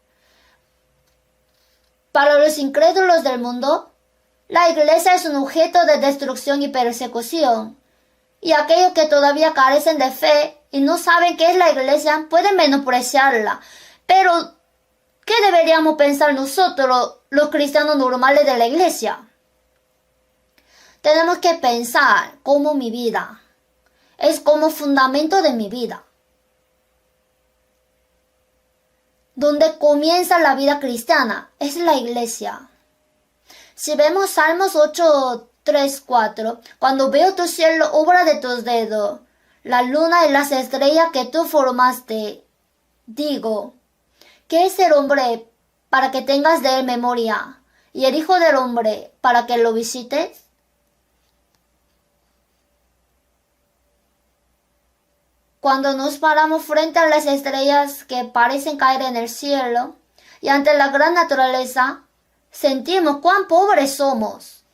Para los incrédulos del mundo, la iglesia es un objeto de destrucción y persecución. Y aquellos que todavía carecen de fe y no saben qué es la iglesia pueden menospreciarla. Pero, ¿qué deberíamos pensar nosotros, los cristianos normales de la iglesia? Tenemos que pensar como mi vida es como fundamento de mi vida. Donde comienza la vida cristiana es la iglesia. Si vemos Salmos 8, 3, 4, cuando veo tu cielo, obra de tus dedos, la luna y las estrellas que tú formaste, digo, ¿qué es el hombre para que tengas de él memoria? ¿Y el hijo del hombre para que lo visites? Cuando nos paramos frente a las estrellas que parecen caer en el cielo y ante la gran naturaleza, sentimos cuán pobres somos.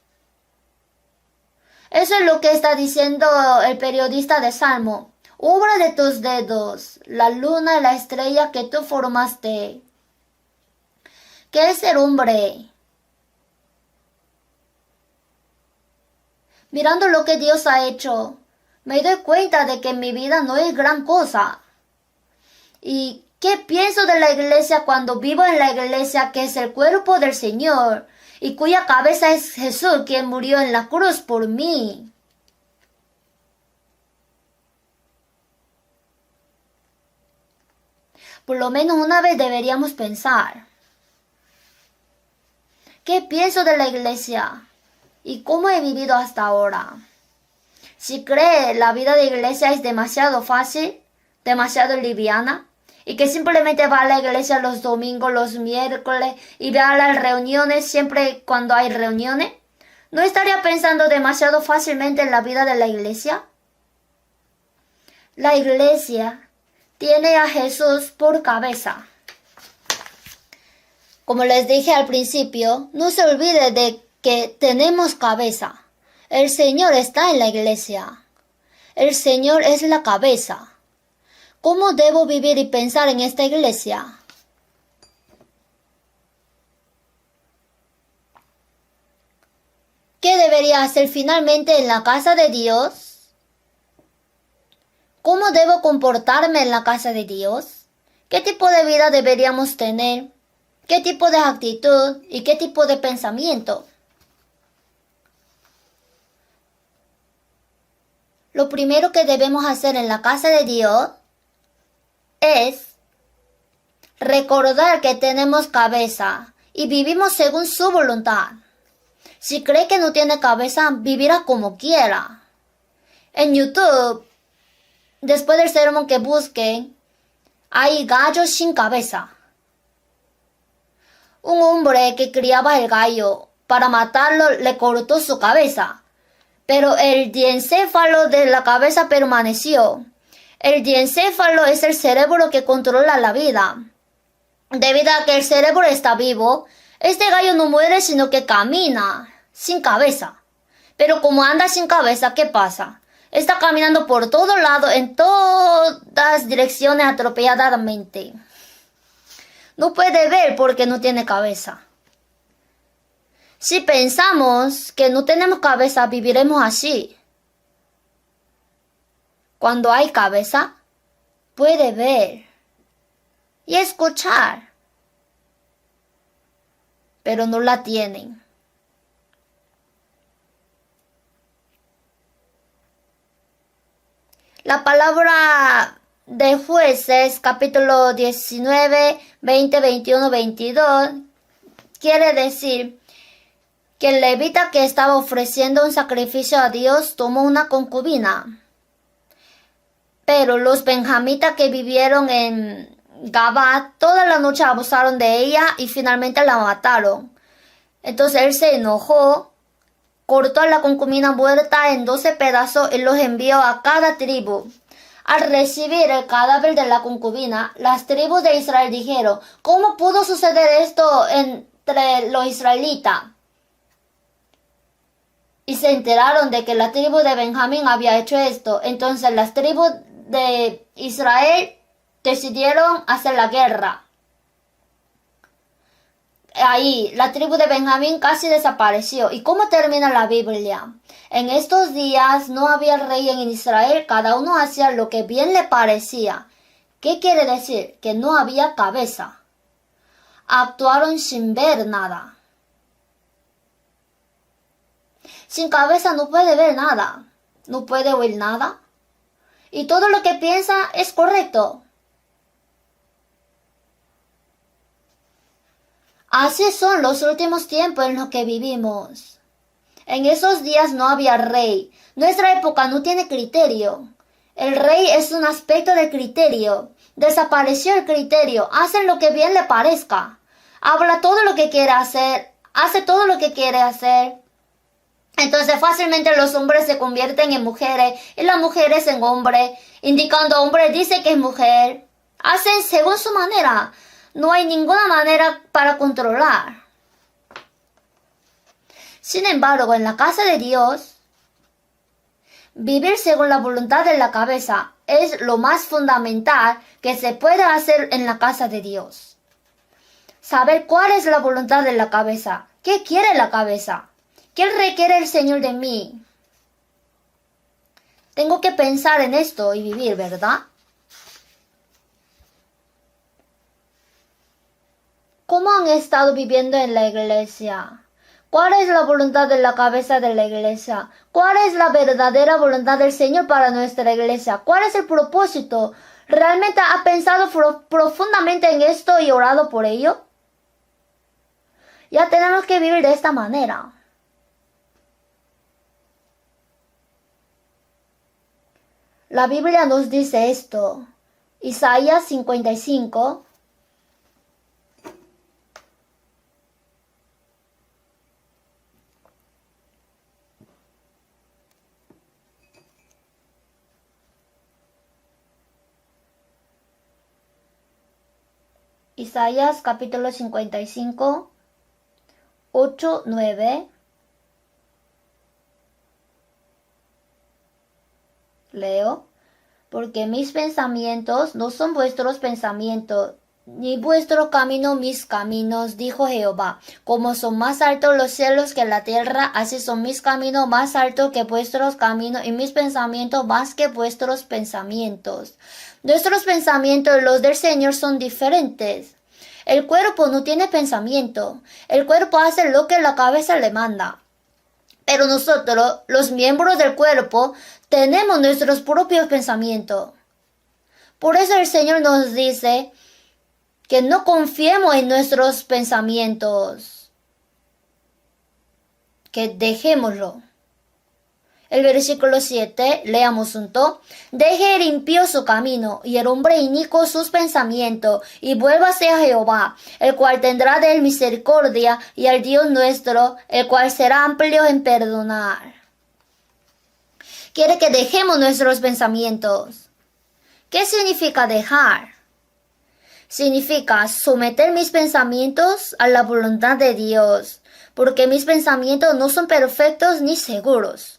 Eso es lo que está diciendo el periodista de Salmo. Obra de tus dedos, la luna y la estrella que tú formaste. ¿Qué es el hombre? Mirando lo que Dios ha hecho, me doy cuenta de que mi vida no es gran cosa. ¿Y qué pienso de la iglesia cuando vivo en la iglesia que es el cuerpo del Señor y cuya cabeza es Jesús, quien murió en la cruz por mí? Por lo menos una vez deberíamos pensar. ¿Qué pienso de la iglesia? ¿Y cómo he vivido hasta ahora? Si cree la vida de iglesia es demasiado fácil, demasiado liviana, y que simplemente va a la iglesia los domingos, los miércoles, y ve a las reuniones siempre cuando hay reuniones, ¿no estaría pensando demasiado fácilmente en la vida de la iglesia? La iglesia tiene a Jesús por cabeza. Como les dije al principio, no se olvide de que tenemos cabeza. El Señor está en la iglesia. El Señor es la cabeza. ¿Cómo debo vivir y pensar en esta iglesia? ¿Qué debería hacer finalmente en la casa de Dios? ¿Cómo debo comportarme en la casa de Dios? ¿Qué tipo de vida deberíamos tener? ¿Qué tipo de actitud y qué tipo de pensamiento? Lo primero que debemos hacer en la casa de Dios es recordar que tenemos cabeza y vivimos según su voluntad. Si cree que no tiene cabeza, vivirá como quiera. En YouTube, después del sermón que busquen, hay gallos sin cabeza. Un hombre que criaba el gallo, para matarlo le cortó su cabeza. Pero el diencéfalo de la cabeza permaneció. El diencéfalo es el cerebro que controla la vida. Debido a que el cerebro está vivo, este gallo no muere sino que camina sin cabeza. Pero como anda sin cabeza, ¿qué pasa? Está caminando por todo lado, en todas direcciones atropelladamente. No puede ver porque no tiene cabeza. Si pensamos que no tenemos cabeza, viviremos así. Cuando hay cabeza, puede ver y escuchar, pero no la tienen. La palabra de Jueces, capítulo 19, 20, 21, 22, quiere decir que el levita que estaba ofreciendo un sacrificio a Dios tomó una concubina. Pero los benjamitas que vivieron en Gabá toda la noche abusaron de ella y finalmente la mataron. Entonces él se enojó, cortó a la concubina muerta en 12 pedazos y los envió a cada tribu. Al recibir el cadáver de la concubina, las tribus de Israel dijeron, ¿cómo pudo suceder esto entre los israelitas? Y se enteraron de que la tribu de Benjamín había hecho esto. Entonces las tribus de Israel decidieron hacer la guerra. Ahí, la tribu de Benjamín casi desapareció. ¿Y cómo termina la Biblia? En estos días no había rey en Israel, cada uno hacía lo que bien le parecía. ¿Qué quiere decir? Que no había cabeza. Actuaron sin ver nada. Sin cabeza no puede ver nada, no puede oír nada. Y todo lo que piensa es correcto. Así son los últimos tiempos en los que vivimos. En esos días no había rey. Nuestra época no tiene criterio. El rey es un aspecto de criterio. Desapareció el criterio. Hace lo que bien le parezca. Habla todo lo que quiere hacer. Hace todo lo que quiere hacer. Entonces fácilmente los hombres se convierten en mujeres y las mujeres en hombres. Indicando hombre dice que es mujer. Hacen según su manera. No hay ninguna manera para controlar. Sin embargo, en la casa de Dios, vivir según la voluntad de la cabeza es lo más fundamental que se puede hacer en la casa de Dios. Saber cuál es la voluntad de la cabeza. ¿Qué quiere la cabeza? ¿Qué requiere el Señor de mí? Tengo que pensar en esto y vivir, ¿verdad? ¿Cómo han estado viviendo en la iglesia? ¿Cuál es la voluntad de la cabeza de la iglesia? ¿Cuál es la verdadera voluntad del Señor para nuestra iglesia? ¿Cuál es el propósito? ¿Realmente ha pensado profundamente en esto y orado por ello? Ya tenemos que vivir de esta manera. La Biblia nos dice esto. Isaías 55. Isaías capítulo 55, 8, 9. Leo. Porque mis pensamientos no son vuestros pensamientos, ni vuestro camino mis caminos, dijo Jehová. Como son más altos los cielos que la tierra, así son mis caminos más altos que vuestros caminos, y mis pensamientos más que vuestros pensamientos. Nuestros pensamientos y los del Señor son diferentes. El cuerpo no tiene pensamiento. El cuerpo hace lo que la cabeza le manda. Pero nosotros, los miembros del cuerpo, tenemos nuestros propios pensamientos. Por eso el Señor nos dice que no confiemos en nuestros pensamientos, que dejémoslo. El versículo 7, leamos junto. Deje el impío su camino, y el hombre inicuo sus pensamientos, y vuélvase a Jehová, el cual tendrá de él misericordia, y al Dios nuestro, el cual será amplio en perdonar. Quiere que dejemos nuestros pensamientos. ¿Qué significa dejar? Significa someter mis pensamientos a la voluntad de Dios, porque mis pensamientos no son perfectos ni seguros.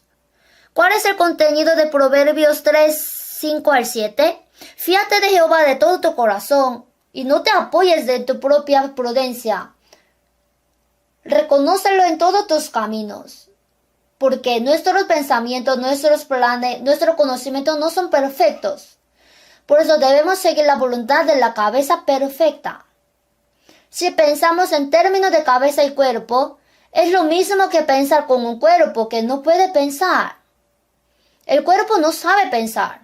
¿Cuál es el contenido de Proverbios 3, 5 al 7? Fíate de Jehová de todo tu corazón y no te apoyes de tu propia prudencia. Reconócelo en todos tus caminos, porque nuestros pensamientos, nuestros planes, nuestro conocimiento no son perfectos. Por eso debemos seguir la voluntad de la cabeza perfecta. Si pensamos en términos de cabeza y cuerpo, es lo mismo que pensar con un cuerpo que no puede pensar. El cuerpo no sabe pensar.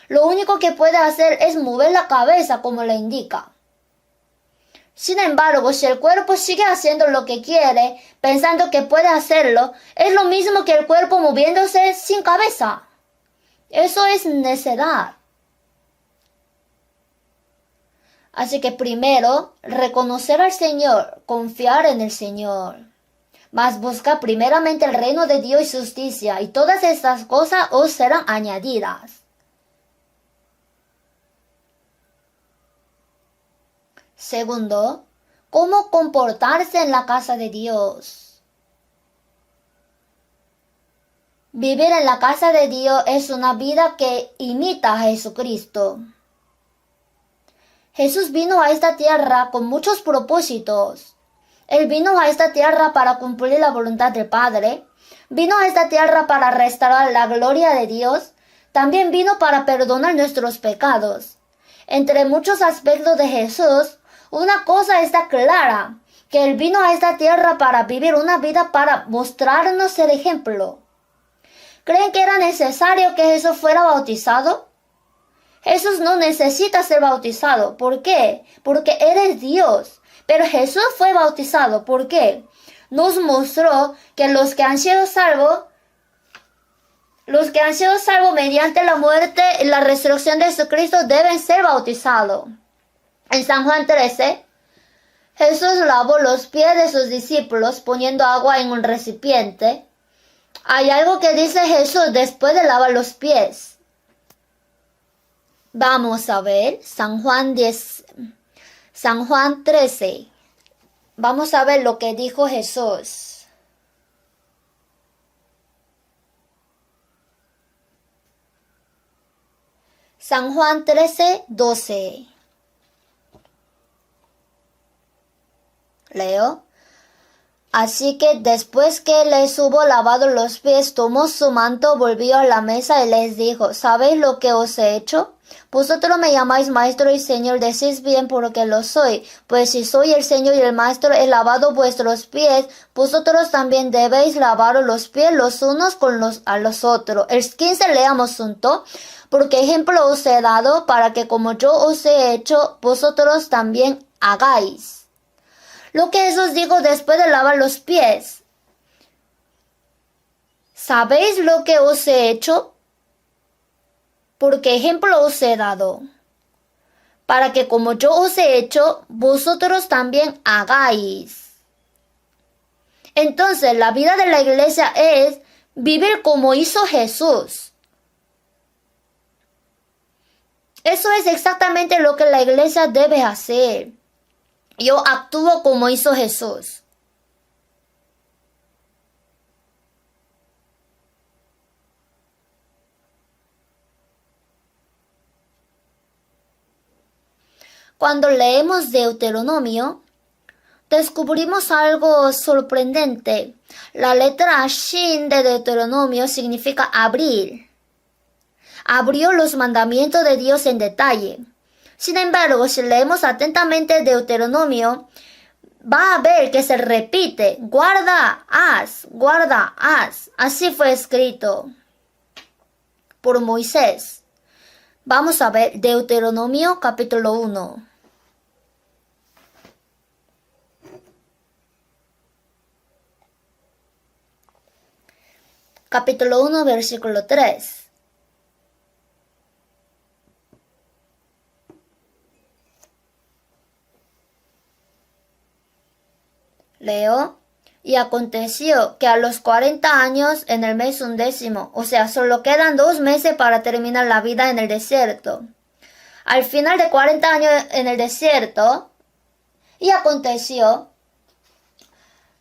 Lo único que puede hacer es mover la cabeza como le indica. Sin embargo, si el cuerpo sigue haciendo lo que quiere, pensando que puede hacerlo, es lo mismo que el cuerpo moviéndose sin cabeza. Eso es necedad. Así que primero, reconocer al Señor, confiar en el Señor. Mas busca primeramente el reino de Dios y su justicia, y todas estas cosas os serán añadidas. Segundo, cómo comportarse en la casa de Dios. Vivir en la casa de Dios es una vida que imita a Jesucristo. Jesús vino a esta tierra con muchos propósitos. Él vino a esta tierra para cumplir la voluntad del Padre. Vino a esta tierra para restaurar la gloria de Dios. También vino para perdonar nuestros pecados. Entre muchos aspectos de Jesús, una cosa está clara, que Él vino a esta tierra para vivir una vida para mostrarnos el ejemplo. ¿Creen que era necesario que Jesús fuera bautizado? Jesús no necesita ser bautizado. ¿Por qué? Porque Él es Dios. Pero Jesús fue bautizado. ¿Por qué? Nos mostró que los que han sido salvos mediante la muerte y la resurrección de Jesucristo deben ser bautizados. En San Juan 13, Jesús lavó los pies de sus discípulos poniendo agua en un recipiente. Hay algo que dice Jesús después de lavar los pies. Vamos a ver San Juan 13. Vamos a ver lo que dijo Jesús. San Juan 13, 12. Leo. Así que después que les hubo lavado los pies, tomó su manto, volvió a la mesa y les dijo, ¿sabéis lo que os he hecho? Vosotros me llamáis maestro y señor, decís bien porque lo soy. Pues si soy el señor y el maestro, he lavado vuestros pies, vosotros también debéis lavaros los pies los unos a los otros. El 15 leamos junto. Porque ejemplo os he dado para que como yo os he hecho, vosotros también hagáis. Lo que Jesús dijo después de lavar los pies. ¿Sabéis lo que os he hecho? Porque ejemplo os he dado. Para que como yo os he hecho, vosotros también hagáis. Entonces, la vida de la iglesia es vivir como hizo Jesús. Eso es exactamente lo que la iglesia debe hacer. Yo actúo como hizo Jesús. Cuando leemos Deuteronomio, descubrimos algo sorprendente. La letra Shin de Deuteronomio significa abrir. Abrió los mandamientos de Dios en detalle. Sin embargo, si leemos atentamente Deuteronomio, va a ver que se repite, guarda, haz. Así fue escrito por Moisés. Vamos a ver Deuteronomio capítulo 1. Capítulo 1, versículo 3. Leo. Y aconteció que a los 40 años en el mes 11, o sea, solo quedan 2 meses para terminar la vida en el desierto. Al final de 40 años en el desierto, y aconteció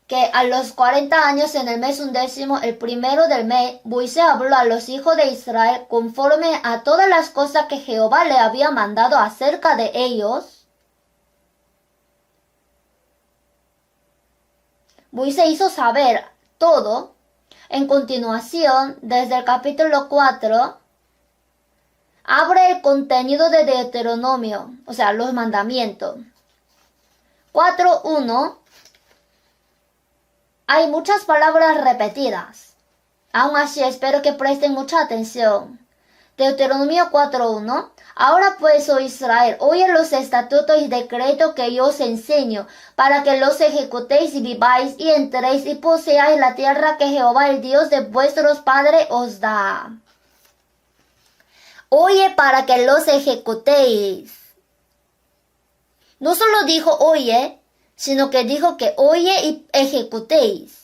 que a los 40 años en el mes 11, el primero del mes, Moisés habló a los hijos de Israel conforme a todas las cosas que Jehová le había mandado acerca de ellos. Moisés hizo saber todo. En continuación, desde el capítulo 4, abre el contenido de Deuteronomio, o sea, los mandamientos. 4.1. Hay muchas palabras repetidas. Aún así, espero que presten mucha atención. Deuteronomio 4:1. Ahora pues, oh Israel, oye los estatutos y decretos que yo os enseño, para que los ejecutéis y viváis, y entréis y poseáis la tierra que Jehová, el Dios de vuestros padres, os da. Oye para que los ejecutéis. No solo dijo oye, sino que dijo que oye y ejecutéis.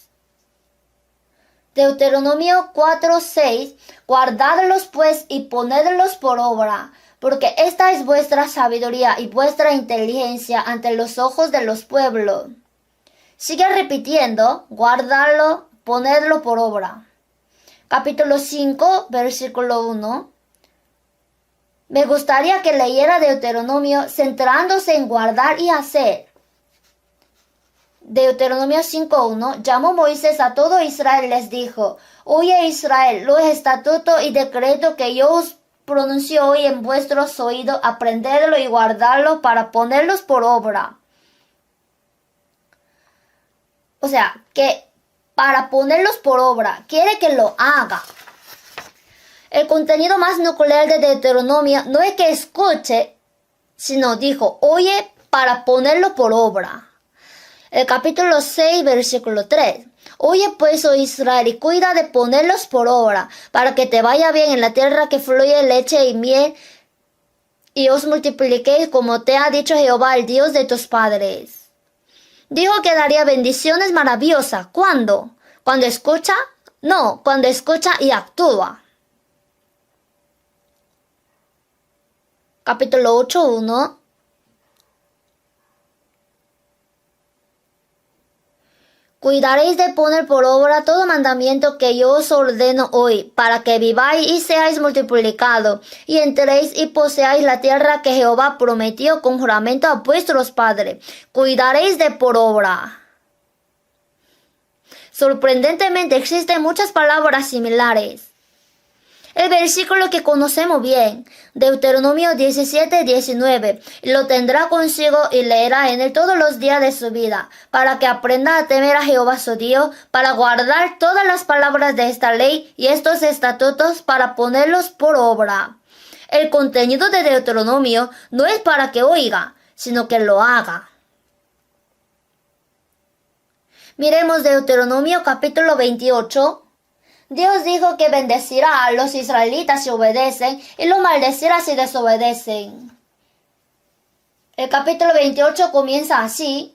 Deuteronomio 4:6. Guardadlos pues y ponedlos por obra, porque esta es vuestra sabiduría y vuestra inteligencia ante los ojos de los pueblos. Sigue repitiendo, guardarlo, ponerlo por obra. Capítulo 5, versículo 1. Me gustaría que leyera Deuteronomio centrándose en guardar y hacer. Deuteronomio 5:1. Llamó Moisés a todo Israel y les dijo: Oye Israel, los estatutos y decretos que yo os pronuncio hoy en vuestros oídos, aprendedlo y guardarlo para ponerlos por obra. O sea, que para ponerlos por obra, quiere que lo haga. El contenido más nuclear de Deuteronomio no es que escuche, sino dijo, oye, para ponerlo por obra. El capítulo 6, versículo 3. Oye pues, oh Israel, y cuida de ponerlos por obra, para que te vaya bien en la tierra que fluye leche y miel, y os multipliquéis como te ha dicho Jehová, el Dios de tus padres. Dijo que daría bendiciones maravillosas. ¿Cuándo? ¿Cuando escucha? No, cuando escucha y actúa. Capítulo 8:1. Cuidaréis de poner por obra todo mandamiento que yo os ordeno hoy, para que viváis y seáis multiplicados, y entréis y poseáis la tierra que Jehová prometió con juramento a vuestros padres. Cuidaréis de por obra. Sorprendentemente existen muchas palabras similares. El versículo que conocemos bien, Deuteronomio 17:19, lo tendrá consigo y leerá en él todos los días de su vida, para que aprenda a temer a Jehová su Dios, para guardar todas las palabras de esta ley y estos estatutos, para ponerlos por obra. El contenido de Deuteronomio no es para que oiga, sino que lo haga. Miremos Deuteronomio capítulo 28. Dios dijo que bendecirá a los israelitas si obedecen y los maldecirá si desobedecen. El capítulo 28 comienza así.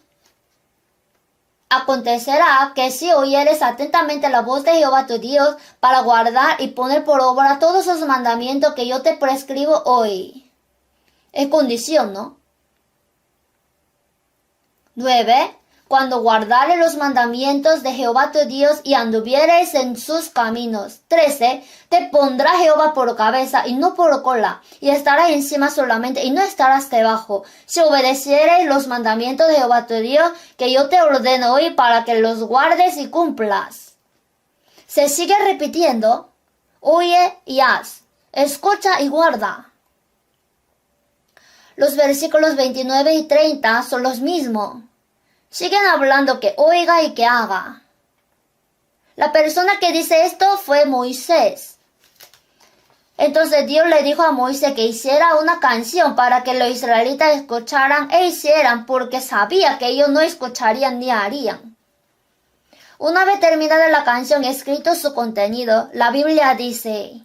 Acontecerá que si oyeres atentamente la voz de Jehová tu Dios para guardar y poner por obra todos los mandamientos que yo te prescribo hoy. Es condición, ¿no? 9. Cuando guardares los mandamientos de Jehová tu Dios y anduvieres en sus caminos. 13. Te pondrá Jehová por cabeza y no por cola, y estarás encima solamente y no estarás debajo, si obedecieres los mandamientos de Jehová tu Dios, que yo te ordeno hoy para que los guardes y cumplas. Se sigue repitiendo, oye y haz, escucha y guarda. Los versículos 29 y 30 son los mismos. Siguen hablando que oiga y que haga. La persona que dice esto fue Moisés. Entonces Dios le dijo a Moisés que hiciera una canción para que los israelitas escucharan e hicieran, porque sabía que ellos no escucharían ni harían. Una vez terminada la canción y escrito su contenido, la Biblia dice.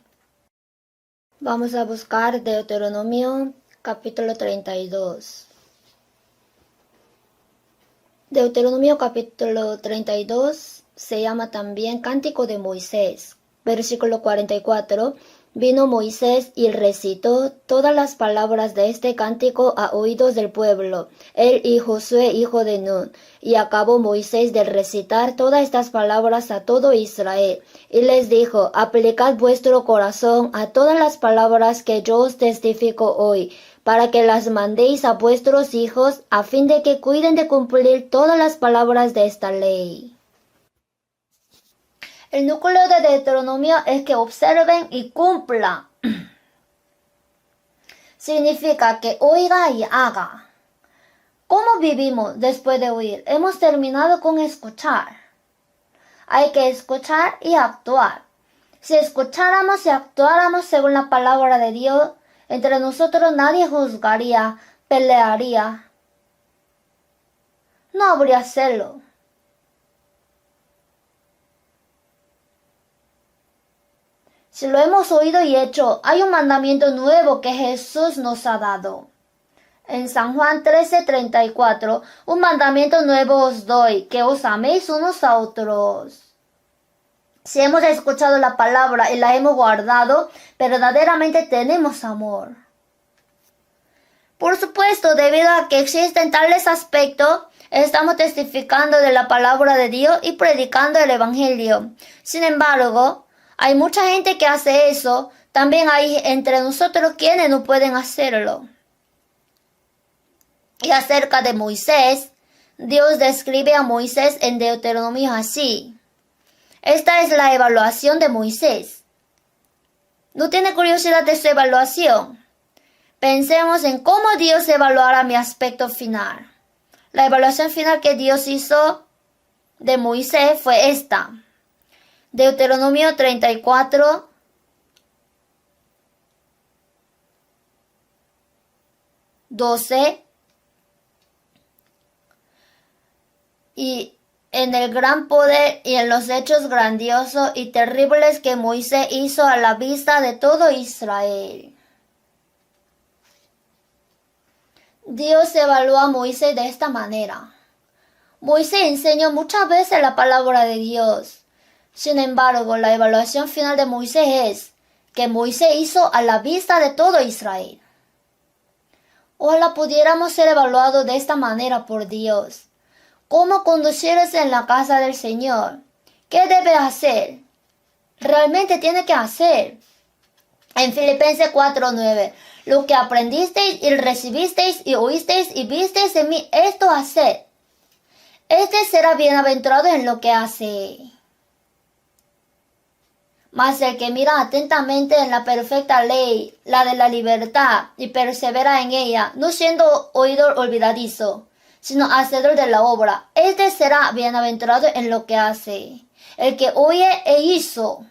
Vamos a buscar Deuteronomio capítulo 32. Deuteronomio capítulo 32 se llama también Cántico de Moisés. Versículo 44. Vino Moisés y recitó todas las palabras de este cántico a oídos del pueblo, él y Josué hijo de Nun. Y acabó Moisés de recitar todas estas palabras a todo Israel. Y les dijo, aplicad vuestro corazón a todas las palabras que yo os testifico hoy, para que las mandéis a vuestros hijos, a fin de que cuiden de cumplir todas las palabras de esta ley. El núcleo de Deuteronomio es que observen y cumplan. Significa que oiga y haga. ¿Cómo vivimos después de oír? Hemos terminado con escuchar. Hay que escuchar y actuar. Si escucháramos y actuáramos según la palabra de Dios, entre nosotros nadie juzgaría, pelearía. No habría celo. Si lo hemos oído y hecho, hay un mandamiento nuevo que Jesús nos ha dado. En San Juan 13:34, un mandamiento nuevo os doy, que os améis unos a otros. Si hemos escuchado la palabra y la hemos guardado, verdaderamente tenemos amor. Por supuesto, debido a que existen tales aspectos, estamos testificando de la palabra de Dios y predicando el Evangelio. Sin embargo, hay mucha gente que hace eso. También hay entre nosotros quienes no pueden hacerlo. Y acerca de Moisés, Dios describe a Moisés en Deuteronomio así. Esta es la evaluación de Moisés. ¿No tiene curiosidad de su evaluación? Pensemos en cómo Dios evaluará mi aspecto final. La evaluación final que Dios hizo de Moisés fue esta. Deuteronomio 34, y en el gran poder y en los hechos grandiosos y terribles que Moisés hizo a la vista de todo Israel. Dios evaluó a Moisés de esta manera. Moisés enseñó muchas veces la palabra de Dios. Sin embargo, la evaluación final de Moisés es que Moisés hizo a la vista de todo Israel. Ojalá pudiéramos ser evaluados de esta manera por Dios. ¿Cómo conducirse en la casa del Señor? ¿Qué debe hacer? Realmente tiene que hacer. En Filipenses 4:9, lo que aprendisteis y recibisteis y oísteis y visteis en mí, esto haced. Este será bienaventurado en lo que hace. Mas el que mira atentamente en la perfecta ley, la de la libertad, y persevera en ella, no siendo oidor olvidadizo, sino hacedor de la obra, este será bienaventurado en lo que hace. El que oye e hizo.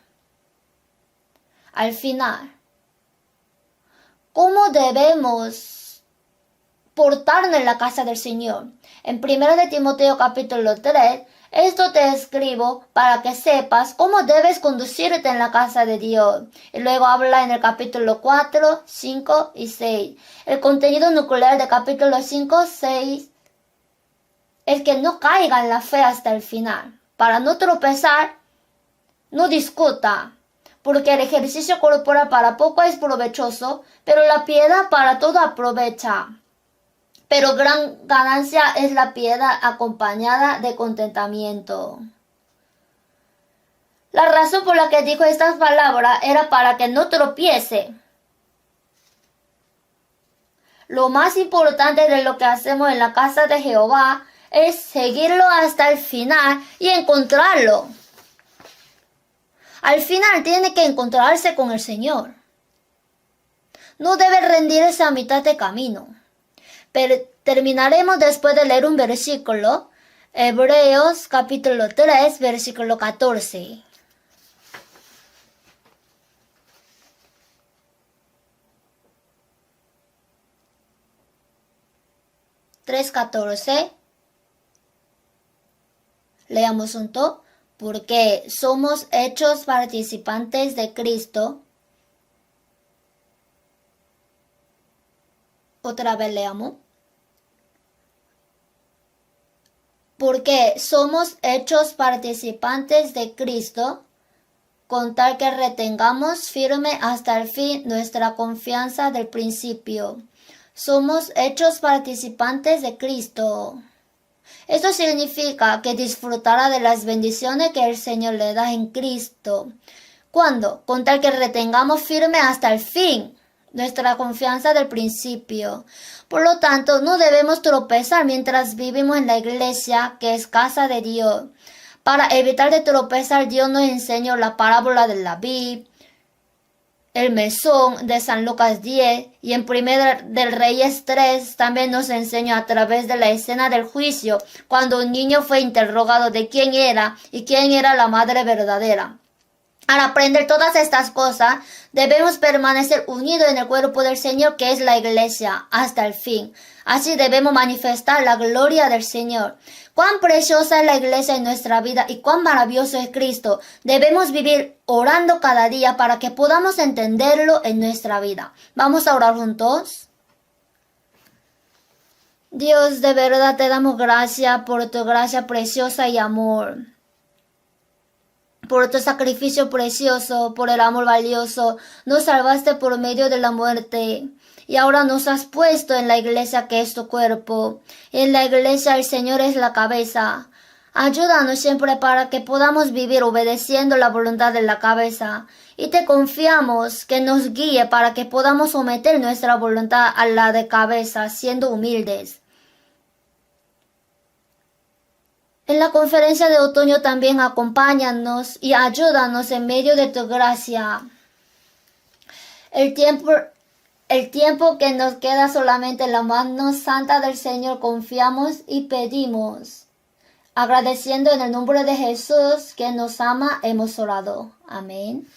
Al final, ¿cómo debemos portarnos en la casa del Señor? En 1 de Timoteo capítulo 3, esto te escribo para que sepas cómo debes conducirte en la casa de Dios. Y luego habla en el capítulo 4, 5 y 6. El contenido nuclear del capítulo 5, 6 es que no caiga en la fe hasta el final. Para no tropezar, no discuta, porque el ejercicio corporal para poco es provechoso, pero la piedad para todo aprovecha. Pero gran ganancia es la piedad acompañada de contentamiento. La razón por la que dijo estas palabras era para que no tropiece. Lo más importante de lo que hacemos en la casa de Jehová es seguirlo hasta el final y encontrarlo. Al final tiene que encontrarse con el Señor. No debe rendirse a mitad de camino. Pero terminaremos después de leer un versículo. Hebreos capítulo 3, versículo 14. Leamos junto. Porque somos hechos participantes de Cristo. Otra vez leamos. Porque somos hechos participantes de Cristo, con tal que retengamos firme hasta el fin nuestra confianza del principio. Somos hechos participantes de Cristo. Esto significa que disfrutará de las bendiciones que el Señor le da en Cristo. ¿Cuándo? Con tal que retengamos firme hasta el fin nuestra confianza del principio. Por lo tanto, no debemos tropezar mientras vivimos en la iglesia, que es casa de Dios. Para evitar de tropezar, Dios nos enseñó la parábola de la vid, el mesón de San Lucas 10, y en 1 del Reyes 3 también nos enseñó a través de la escena del juicio, cuando un niño fue interrogado de quién era y quién era la madre verdadera. Al aprender todas estas cosas, debemos permanecer unidos en el cuerpo del Señor, que es la Iglesia, hasta el fin. Así debemos manifestar la gloria del Señor. Cuán preciosa es la Iglesia en nuestra vida y cuán maravilloso es Cristo. Debemos vivir orando cada día para que podamos entenderlo en nuestra vida. ¿Vamos a orar juntos? Dios, de verdad te damos gracias por tu gracia preciosa y amor, por tu sacrificio precioso, por el amor valioso. Nos salvaste por medio de la muerte y ahora nos has puesto en la iglesia, que es tu cuerpo. En la iglesia el Señor es la cabeza. Ayúdanos siempre para que podamos vivir obedeciendo la voluntad de la cabeza, y te confiamos que nos guíe para que podamos someter nuestra voluntad a la de cabeza, siendo humildes. En la conferencia de otoño también acompáñanos y ayúdanos en medio de tu gracia. El tiempo que nos queda solamente en la mano santa del Señor confiamos y pedimos. Agradeciendo en el nombre de Jesús, que nos ama, hemos orado. Amén.